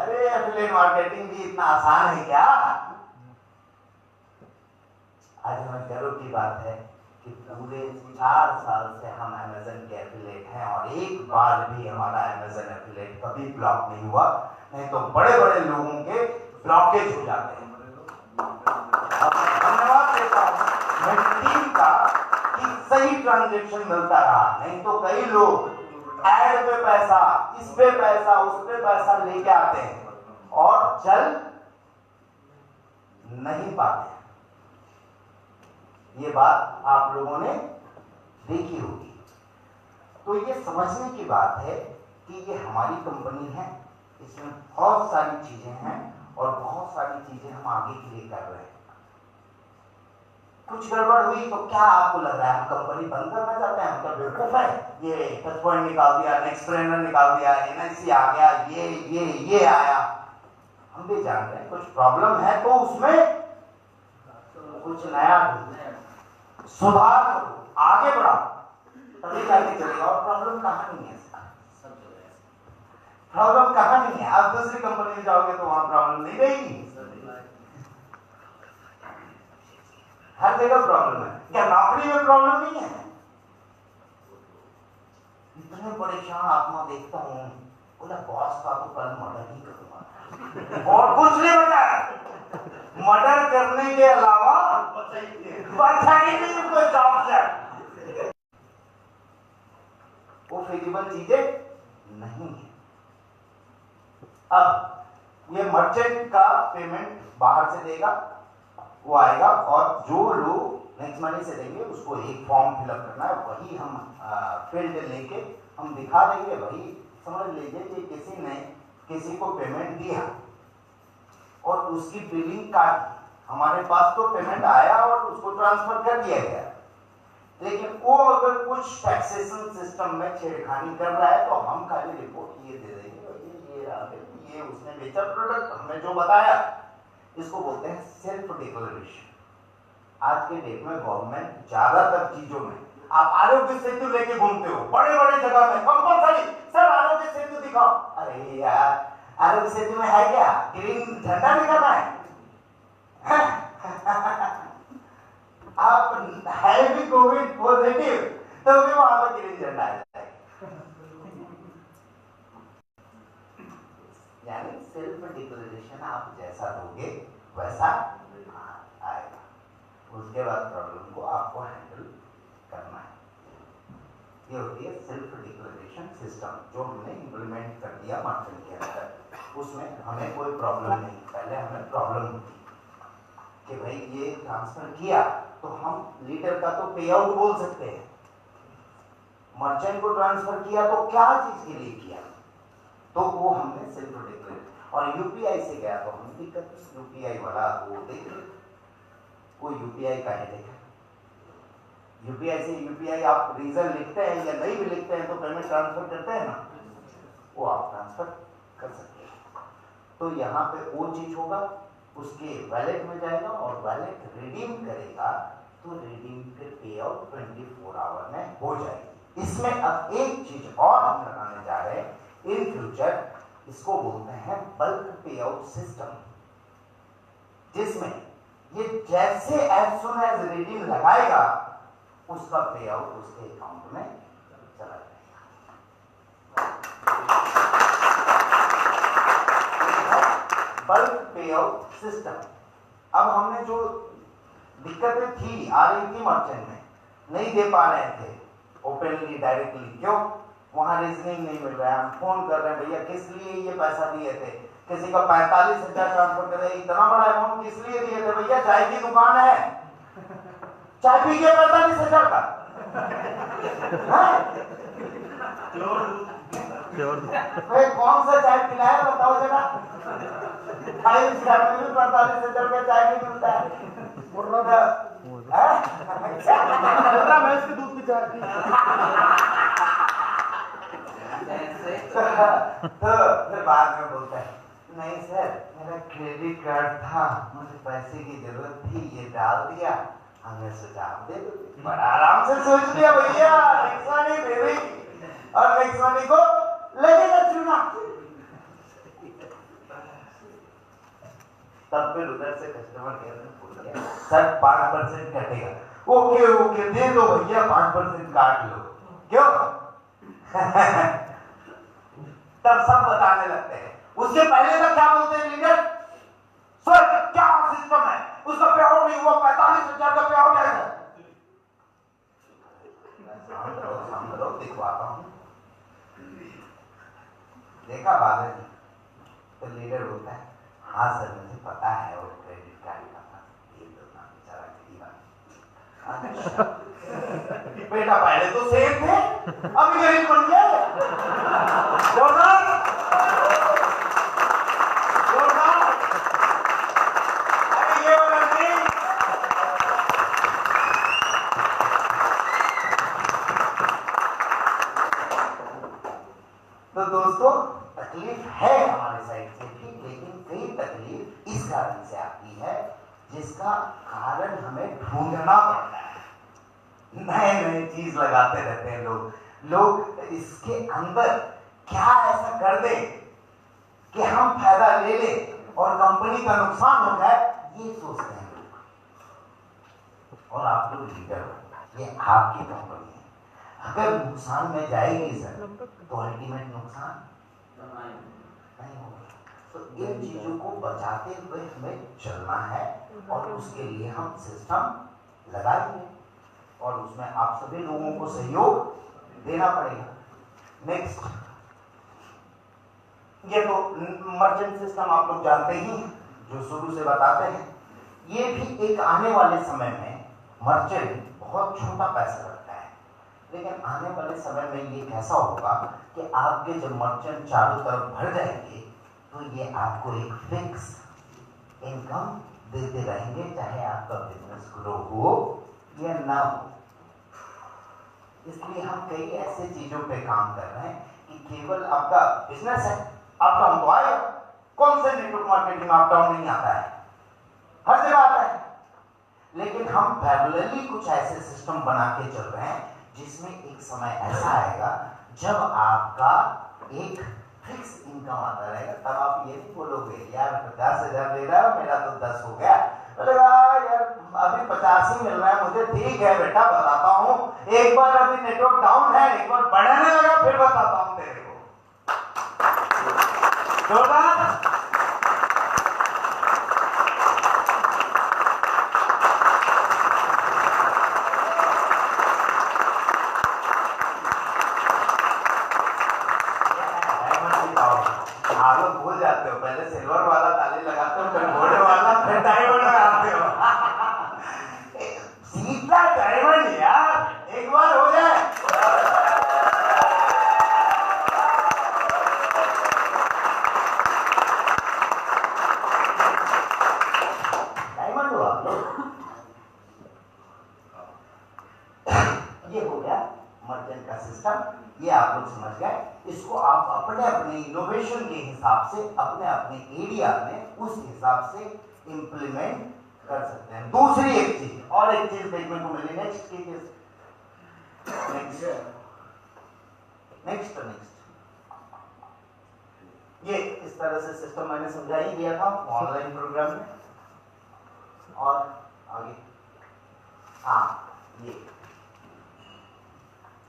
अरे एफिलिएट मार्केटिंग भी इतना आसान है क्या? आज हमें गर्व की बात है कि पूरे 4 साल से हम अमेज़न के एफिलिएट हैं और एक बार भी हमारा अमेज़न एफिलिएट कभी ब्लॉक नहीं हुआ, नहीं तो बड़े बड़े लोगों के ब्लॉकेज हो जाते हैं। धन्यवाद देता हूं मैं टीम का कि सही ट्रांजैक्शन मिलता रहा, नहीं तो कई लोग ऐड पे पैसा, इस पे पैसा, उस पे पैसा लेके आते हैं और चल नहीं पाते। ये बात आप लोगों ने देखी होगी। तो ये समझने की बात है कि ये हमारी कंपनी है, इसमें बहुत सारी चीजें हैं और बहुत सारी चीजें हम आगे के लिए कर रहे हैं। कुछ गड़बड़ हुई तो क्या आपको लग रहा है हम कंपनी बंद करना चाहते हैं? हम क्या बेवकूफ है? ये टच पॉइंट निकाल दिया, नेक्स्ट ट्रेनर निकाल दिया, एनआईसी आ गया, ये आया। हम भी जान रहे हैं कुछ प्रॉब्लम है तो उसमें कुछ नया सुधार करो, आगे बढ़ाओ। तभी जाके चलेगा। और प्रॉब्लम कहाँ नहीं है इसका, प्रॉब्लम कहाँ नहीं है। आप दूसरी कंपनी में जाओगे तो वहां प्रॉब्लम नहीं रहेगी, हर जगह प्रॉब्लम है। क्या नौकरी में प्रॉब्लम नहीं है? इतने परेशान आत्मा देखता हूं, बोला बॉस का तो कल मर्डर ही करूंगा और कुछ नहीं बचा, मर्डर करने के अलावा बचा ही नहीं कोई जॉब से। वो फिजिबल चीजें नहीं है। अब ये मर्चेंट का पेमेंट बाहर से देगा, वो आएगा और जो लोग नेक्स्ट मनी से देंगे उसको एक फॉर्म फिलअप करना है, वही हम फील्ड लेके हम दिखा देंगे। वही समझ लीजिए कि किसी ने किसी को पेमेंट दिया और उसकी बिलिंग काटी, हमारे पास तो पेमेंट आया और उसको ट्रांसफर कर दिया गया, लेकिन वो अगर कुछ टैक्सेशन सिस्टम में छेड़खानी कर रहा है तो हम खाली रिपोर्ट ये दे देंगे, ये उसने बेचा प्रोडक्ट, हमें जो बताया, इसको बोलते हैं सेल्फ डिक्लेरेशन। आज के डेट में गवर्नमेंट ज्यादातर चीजों में, आप आरोग्य सेतु लेके घूमते हो बड़े बड़े जगह में कंपलसरी, सर आरोग्य सेतु दिखाओ। अरे यार आरोग्य सेतु में है क्या, ग्रीन झंडा दिखाना है? आप है भी कोविड पॉजिटिव तो भी वहां पर ग्रीन झंडा आ जाएगा। यानी सेल्फ डिक्लेरेशन आप जैसा दोगे वैसा आएगा। उसके बाद प्रॉब्लम को आपको हैंडल करना है। ये होती है सेल्फ डिक्लेरेशन सिस्टम, जो हमने इंप्लीमेंट कर दिया मर्चेंट के अंदर। उसमें हमें कोई प्रॉब्लम नहीं, पहले हमें प्रॉब्लम होती कि भाई ये ट्रांसफर किया तो हम लीडर का तो पे आउट बोल सकते हैं, मर्चेंट को ट्रांसफर किया तो क्या चीज के लिए किया, तो वो हमने सेल्फ डिक्लेयर। और यूपीआई से गया तो हम दिक्कत, यूपीआई वाला वो देख ले, वो यूपीआई का है देखा, यूपीआई से यूपीआई आप रीजन लिखते हैं या नहीं भी लिखते हैं तो पेमेंट ट्रांसफर करते हैं ना, वो आप ट्रांसफर कर सकते हैं। तो यहाँ पे वो चीज होगा, उसके वैलेट में जाएगा और वैलेट रिडीम करेगा तो रिडीम फिर पे आउट 24 आवर में हो जाएगी। इसमें अब एक चीज और हम लगाने जा रहे हैं इन फ्यूचर, इसको बोलते हैं बल्क पे आउट सिस्टम, जिसमें ये जैसे एज सुन एज रिडीम लगाएगा उसका पे आउट उसके अकाउंट में चला जाएगा। बल्क पे आउट सिस्टम। अब हमने जो दिक्कतें थी आ रही थी मर्चेंट में, नहीं दे पा रहे थे ओपनली डायरेक्टली, क्यों? वहां रीजनिंग नहीं मिल रहा है, हम फोन कर रहे हैं भैया किस लिए ये पैसा दिए थे, किसी का 45,000 ट्रांसफर कर रहे, इतना बड़ा अमाउंट किस लिए दिए थे भैया? चाय की दुकान है, चाय पी के 45,000 का कौन सा चाय पिलाया बताओ जरा? 5 स्टार में भी 45,000 का चाय नहीं मिलता है। भैंस के दूध की चाय पी। तो फिर बाद में बोलता है नहीं सर मेरा क्रेडिट कार्ड था, मुझे पैसे की जरूरत थी, ये डाल दिया, हमें सुझाव दे दो। बड़ा आराम से सोच लिया भैया, नेक्स्ट मनी दे देगी और नेक्स्ट मनी को लगेगा चूना। तब फिर उधर से कस्टमर केयर में पूछ लिया सर 5% कटेगा। ओके ओके दे दो भैया 5% काट लो, क्यों? तब सब बताने लगते हैं। उसके पहले तक क्या बोलते हैं लीडर? सर क्या सिस्टम है, उसका पे आउट नहीं हुआ, 45,000 का पे आउट है सर। समझो दिखवाता हूं, देखा बाद में तो लीडर बोलता है हाँ सर मुझे पता है वो क्रेडिट कार्ड का था, ये तो ना बेचारा गरीब आदमी। अच्छा बेटा पहले तो सेफ थे, अभी गरीब बन गए। जोरदार जोरदार, अरे ये वाला नहीं। तो दोस्तों तकलीफ है हमारे साइड से भी, लेकिन कई तकलीफ इस कारण से आती है जिसका कारण हमें ढूंढना पड़ता है। नए नए चीज लगाते रहते हैं लोग इसके अंदर क्या ऐसा कर दे कि हम फायदा ले ले और कंपनी का नुकसान हो जाए, ये सोचते हैं लोग। और आप लोग लीडर हो, ये आपकी कंपनी है, अगर नुकसान में जाएगी सर तो अल्टीमेट नुकसान नहीं होगा। तो इन चीजों को बचाते हुए हमें चलना है और उसके लिए हम सिस्टम लगाएंगे और उसमें आप सभी लोगों को सहयोग देना पड़ेगा। नेक्स्ट, ये तो मर्चेंट सिस्टम आप लोग जानते ही हैं, जो शुरू से बताते हैं। ये भी एक आने वाले समय में मर्चेंट बहुत छोटा पैसा रखता है, लेकिन आने वाले समय में ये कैसा होगा कि आपके जब मर्चेंट चारों तरफ भर जाएंगे तो ये आपको एक फिक्स इनकम देते रहेंगे, चाहे आपका बिजनेस ग्रो हो या ना हो। इसलिए हम कई ऐसे चीजों पे काम कर रहे हैं कि केवल आपका बिजनेस है, अप डाउन तो आएगा। कौन से नेटवर्क मार्केटिंग में अप डाउन नहीं आता है? हर जगह आता है। लेकिन हम पैरेलली कुछ ऐसे सिस्टम बना के चल रहे हैं जिसमें एक समय ऐसा आएगा जब आपका एक फिक्स इनकम आता रहेगा। तब आप ये नहीं बोलोगे यार 50,000 ले रहा है, मेरा तो 10 हो गया, बोलेगा यार अभी 50 ही मिल रहा है मुझे, ठीक है बेटा बताता हूँ, एक बार अभी नेटवर्क डाउन है, एक बार बढ़ने लगा फिर बताता हूँ तेरे को। जोरदार आप लोग भूल जाते हो, पहले सिल्वर वाला ताली लगाते हो, फिर घोड़े वाला, फिर डायमंड लगाते हो। सीधा डायमंड यार, एक बार हो जाए। डायमंड हुआ ये हो गया मर्चेंट का सिस्टम। ये आप लोग समझ गए। इसको आप अपने अपने इनोवेशन के हिसाब से अपने अपने एरिया में उस हिसाब से इंप्लीमेंट कर सकते हैं। दूसरी एक चीज और एक चीज देखने को मिली, नेक्स्ट की चीज, नेक्स्ट ये इस तरह से सिस्टम मैंने समझा ही दिया था ऑनलाइन प्रोग्राम में। और आगे ये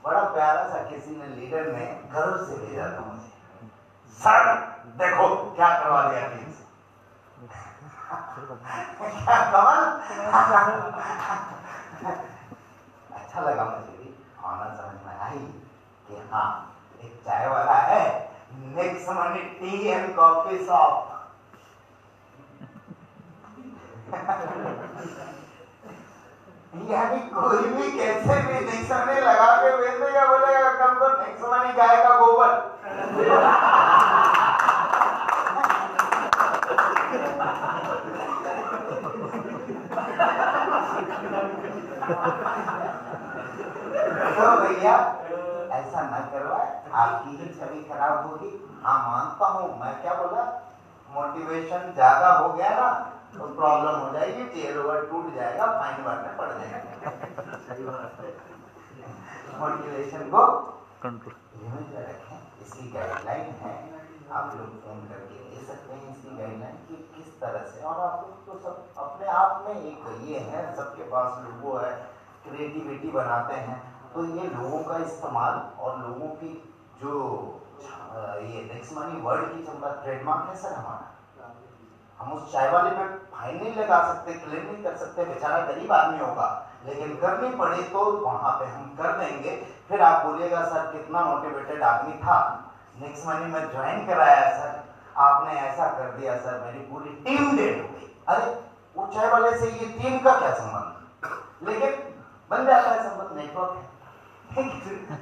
बड़ा प्यारा सा किसी ने लीडर ने गर्व से भेजा था मुझे, सर देखो क्या करवा दिया टीम से। क्या कमाल। अच्छा लगा मुझे भी, ऑनर समझ में आई कि हाँ एक चाय वाला है, next money T and coffee shop. यानी कोई भी कैसे भी डिक्शनरी लगा के बेच देगा, बोलेगा कल को नेक्स्ट मनी गाय का गोबर। तो भैया ऐसा न करवाए, आपकी ही छवि खराब होगी। हाँ मानता हूँ, मैं क्या बोला, मोटिवेशन ज्यादा हो गया ना तो प्रॉब्लम हो जाएगी, टेल ओवर टूट जाएगा, फाइन भरने पड़ जाएगा। मोटिवेशन को कंट्रोल लिमिट में रखें। इसकी गाइडलाइन है, आप लोग फोन करके दे सकते हैं इसकी गाइडलाइन कि किस तरह से। और आप लोग तो सब अपने आप में एक ये है, सबके पास लोगो है, क्रिएटिविटी बनाते हैं, तो ये लोगों का इस्तेमाल और लोगों की जो ये नेक्स्ट मनी वर्ड की जो ट्रेडमार्क है सर हमारा, हम उस चाय वाले पे फाइन नहीं लगा सकते, क्लेम नहीं कर सकते, बेचारा गरीब आदमी होगा, लेकिन करनी पड़े तो वहां पे हम कर देंगे। फिर आप बोलिएगा सर कितना मोटिवेटेड आदमी था, नेक्स्ट मनी में ज्वाइन कराया सर, आपने ऐसा कर दिया सर, मेरी पूरी टीम डेड हो गई। अरे वो चाय वाले से ये टीम का क्या संबंध, लेकिन बन जाता है संबंध, नेटवर्क है।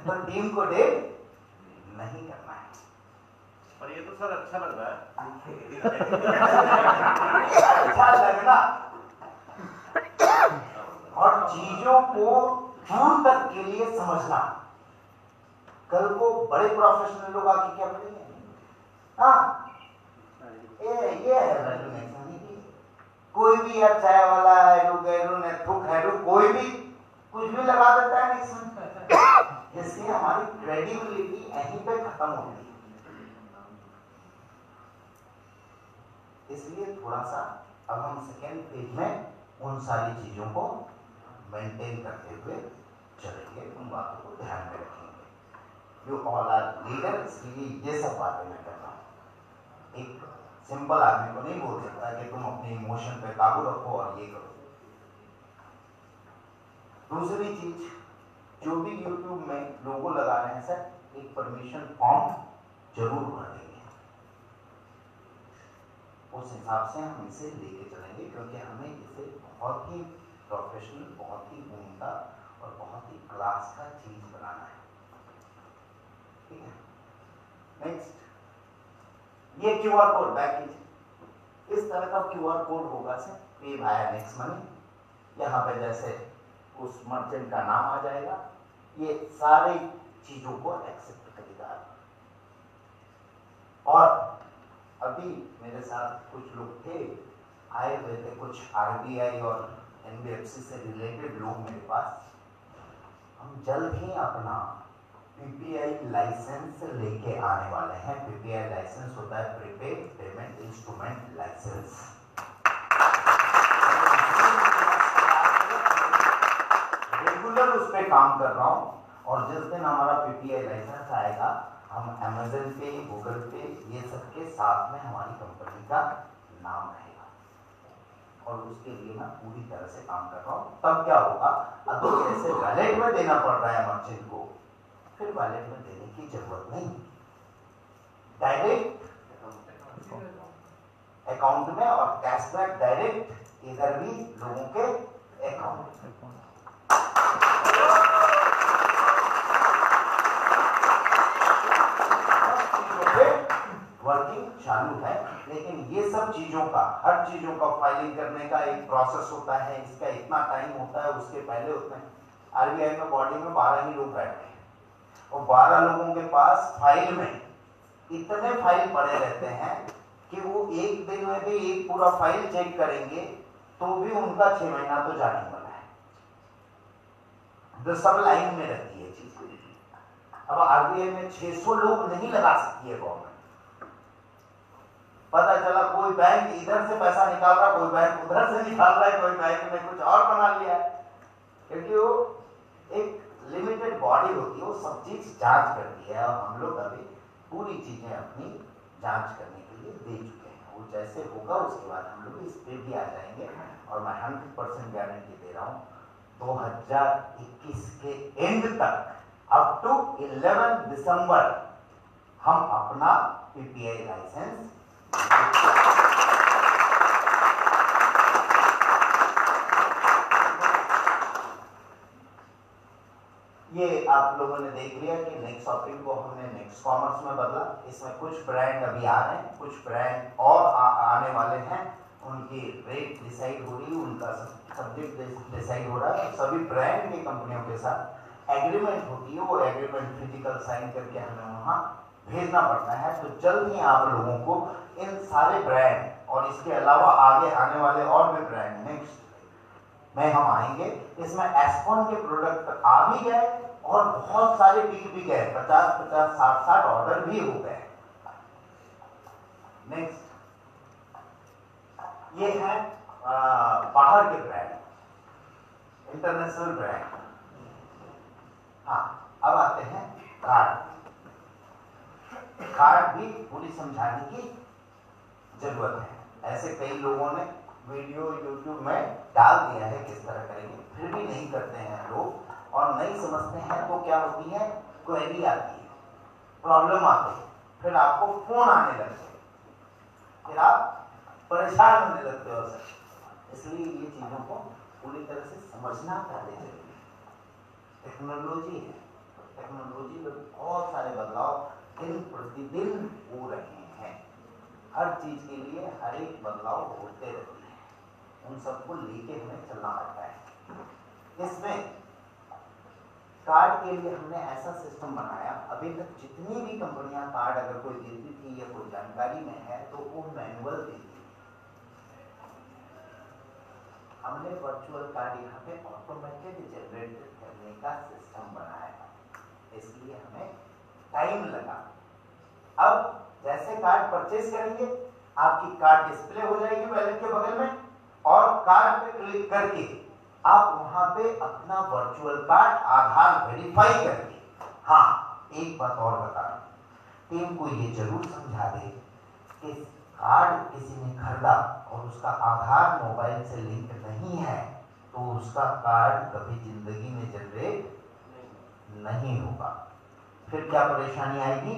तो टीम को डेड नहीं करना है। पर ये तो सर अच्छा लग रहा है। अच्छा लगना और चीजों को दूर तक के लिए समझना। कल को बड़े प्रोफेशनल लोग आके क्या बोलेंगे, हाँ ये है वैल्यू नहीं, कोई भी यार चाय वाला है, गैरू ने थुक है, कोई भी कुछ भी लगा देता है इसमें। इसलिए हमारी क्रेडिबिलिटी यहीं पे खत्म होती है। इसलिए थोड़ा सा अब हम सेकेंड पेज में उन सारी चीजों को मेंटेन करते हुए चलेंगे, उन बातों को ध्यान में रखेंगे। यू ऑल आर लीडर, इसलिए ये सब बातें मैं कर रहा हूं। एक सिंपल आदमी को नहीं बोल सकता कि तुम अपने इमोशन पे काबू रखो और ये करो। दूसरी चीज, जो भी यूट्यूब में लोगो लगा रहे हैं सर, एक परमिशन फॉर्म जरूर भर देंगे। उस हिसाब से हम इसे लेके चलेंगे, क्योंकि हमें इसे बहुत ही प्रोफेशनल, बहुत ही उम्दा और बहुत ही क्लास का चीज बनाना है। ठीक है, नेक्स्ट, ये क्यूआर कोड बैक कीजिए। इस तरह का क्यूआर कोड होगा सर, पे वाया नेक्स्ट मनी। यहाँ पे जैसे उस मर्चेंट का नाम आ जाएगा, ये सारी चीजों को एक्सेप्ट करेगा। और अभी मेरे साथ कुछ लोग थे, आए हुए थे कुछ आरबीआई और एनबीएफसी से रिलेटेड लोग मेरे पास। हम जल्द ही अपना पीपीआई लाइसेंस लेके आने वाले हैं। पीपीआई लाइसेंस होता है prepaid payment instrument license. Regular उस पर काम कर रहा हूँ, और जिस दिन हमारा पीपीआई लाइसेंस आएगा, हम अमेज़न पे, गूगल पे, ये सब के साथ में हमारी कंपनी का नाम रहेगा, और उसके लिए मैं पूरी तरह से काम कर रहा हूँ। तब क्या होगा, अगर जैसे वैलेट में देना पड़ रहा है मर्चेंट को, फिर वैलेट में देने की जरूरत नहीं, डायरेक्ट अकाउंट में, और कैशबैक डायरेक्ट इधर भी लोगों के अकाउंट में। वर्किंग चालू है, लेकिन ये सब चीजों का, हर चीजों का फाइलिंग करने का एक प्रोसेस होता है, इसका इतना टाइम होता है। उसके पहले उतने आरबीआई में बॉडी में 12 ही लोग बैठे हैं, और 12 लोगों के पास फाइल में इतने फाइल पड़े रहते हैं कि वो एक दिन में भी एक पूरा फाइल चेक करेंगे तो भी उनका 6 महीना तो जाने वाला है। तो सब लाइन में रहती है चीज। अब आरबीआई में 600 लोग नहीं लगा सकती है गवर्नमेंट। पता चला कोई बैंक इधर से पैसा निकाल रहा, कोई बैंक उधर से निकाल रहा है, कोई बैंक ने कुछ और बना लिया है, क्योंकि वो एक लिमिटेड बॉडी होती है, वो सब चीज जांच करती है। और हम लोग अभी पूरी चीजें अपनी जांच करने के लिए दे चुके हैं। वो जैसे होगा उसके बाद हम लोग इस पे भी आ जाएंगे, और मैं 100% गारंटी दे रहा हूँ 2021 के एंड तक, अप टू 11 दिसंबर, हम अपना पीपीआई लाइसेंस ये आप लोगों ने देख लिया कि नेक्स्ट शॉपिंग को हमने नेक्स्ट कॉमर्स में बदला। इसमें कुछ ब्रांड अभी आ रहे हैं, कुछ ब्रांड और आने वाले हैं। उनकी रेट डिसाइड हो रही है, उनका सब्जेक्ट डिसाइड हो रहा है। तो सभी ब्रांड की कंपनियों के साथ एग्रीमेंट होती है, वो एग्रीमेंट फिजिकल साइन करके हमें वहाँ भेजना पड़ता है। तो जल्द ही आप लोगों को इन सारे ब्रांड और इसके अलावा आगे आने वाले और भी ब्रांड नेक्स्ट में हम आएंगे। इसमें एस्कॉन के प्रोडक्ट आ भी गए और बहुत सारे बिक भी गए, 50-50, 60-60 ऑर्डर भी हो गए। नेक्स्ट, ये है बाहर के ब्रांड, इंटरनेशनल ब्रांड। हाँ, अब आते हैं कार्ड। कार्ड भी पूरी समझाने की जरूरत है। ऐसे कई लोगों ने वीडियो यूट्यूब में डाल दिया है किस तरह करेंगे, फिर भी नहीं करते हैं लोग, और नहीं समझते हैं। तो क्या होती है, क्वेरी आती है, प्रॉब्लम आती है, फिर आपको फोन आने लगते हैं, फिर आप परेशान होने लगते हो सर। इसलिए ये चीजों को पूरी तरह से समझना पहले जरूरी है। टेक्नोलॉजी है, टेक्नोलॉजी में बहुत सारे बदलाव दिन प्रतिदिन हो रहे हैं। हर चीज के लिए हर एक बदलाव होते रहते हैं, उन सबको लेके हमें चलना पड़ता है। इसमें कार्ड के लिए हमने ऐसा सिस्टम बनाया, अभी तक जितनी भी कंपनियां कार्ड अगर कोई देती थी या कोई जानकारी में है तो वो मैनुअल देती थी। हमने वर्चुअल कार्ड यहाँ पे ऑटोमेटेड जनरेट करने का सिस्टम बनाया, इसलिए हमें टाइम लगा। अब जैसे कार्ड परचेज करेंगे, आपकी कार्ड डिस्प्ले हो जाएगी वैलेट के बगल में, और कार्ड पे क्लिक करके आप वहां पे अपना वर्चुअल कार्ड आधार वेरीफाई करके, हाँ एक बात और बता रहा हूं, टीम को ये जरूर समझा दे कि कार्ड किसी ने खरीदा और उसका आधार मोबाइल से लिंक नहीं है तो उसका कार्ड कभी जिंदगी में जनरेट नहीं होगा। फिर क्या परेशानी आएगी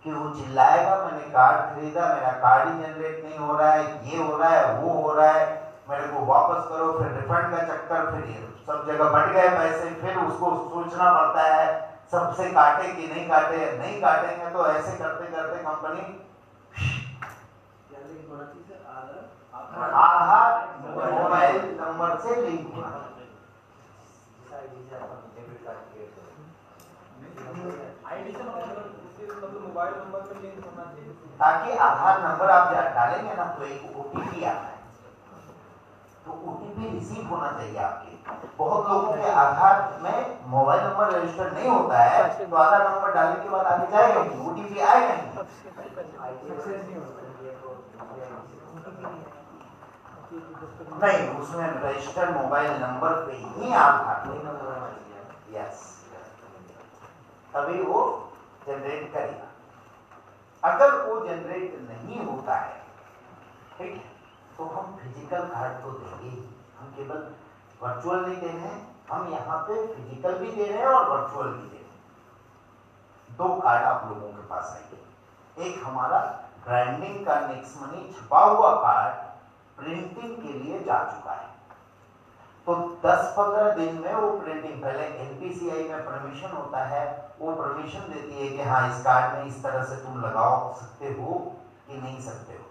कि वो चिल्लाएगा मैंने कार्ड खरीदा, मेरा कार्ड ही जनरेट नहीं हो रहा है, ये हो रहा है, वो हो रहा है, मेरे को वापस करो, फिर रिफंड का चक्कर, फिर ये सब जगह बढ़ गए पैसे, फिर उसको सोचना पड़ता है सबसे काटे कि नहीं काटे, नहीं काटेंगे तो ऐसे करते करते कंपनी आधार मोबाइल नंबर से लिंक होना, मोबाइल नंबर में लिंक होना चाहिए, ताकि आधार नंबर आप डालेंगे ना तो एक ओटीपी आता है, तो ओटीपी रिसीव होना चाहिए आपके। बहुत लोगों के आधार में मोबाइल नंबर रजिस्टर नहीं होता है तो आधार नंबर डालने के बाद आगे जाएगा नहीं, ओटीपी आएगा नहीं, उसमें रजिस्टर्ड मोबाइल नंबर पे ही आधार यस, तभी वो जनरेट करेगा। अगर वो जनरेट नहीं होता है, ठीक है, तो हम फिजिकल कार्ड तो देंगे ही, हम केवल वर्चुअल नहीं दे रहे हैं, हम यहाँ पे फिजिकल भी दे रहे हैं और वर्चुअल भी दे रहे हैं। दो कार्ड आप लोगों के पास आएंगे, एक हमारा ब्रांडिंग का नेक्स्ट मनी छपा हुआ कार्ड प्रिंटिंग के लिए जा चुका है, तो 10-15 दिन में वो प्रिंटिंग, पहले एनपीसीआई में परमिशन होता है, वो परमिशन देती है कि हाँ इस कार्ड में इस तरह से तुम लगाओ सकते हो कि नहीं सकते हो,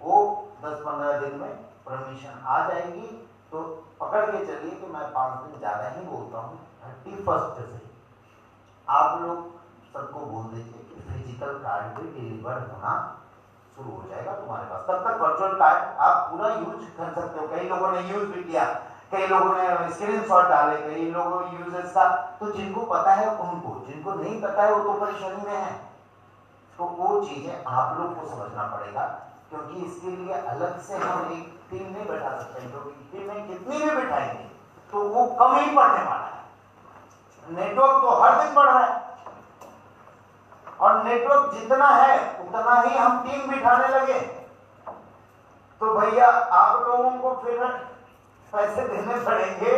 वो 10-15 दिन में परमिशन आ जाएगी। तो पकड़ के चलिए कि मैं 5 दिन ज्यादा ही बोलता हूँ, 31 से आप लोग सबको बोल दीजिए कि फिजिकल कार्ड भी डिलीवर होना शुरू हो जाएगा तुम्हारे पास। तब तक वर्चुअल कार्ड आप पूरा यूज कर सकते हो। कई लोगों ने यूज भी किया, कई लोगों ने स्क्रीनशॉट डाले, कई लोगों यूजर्स का, तो जिनको पता है उनको, जिनको नहीं पता है वो तो परेशानी में है। तो वो चीजें आप लोग को समझना पड़ेगा, क्योंकि इसके लिए अलग से हम एक टीम नहीं बैठा सकते, क्योंकि टीम में कितनी भी बैठाएंगे तो वो कम ही पड़ने वाला है। नेटवर्क तो हर दिन बढ़ रहा है, और नेटवर्क जितना है उतना ही हम टीम बिठाने लगे, तो भैया आप लोगों को फिर पैसे देने पड़ेंगे।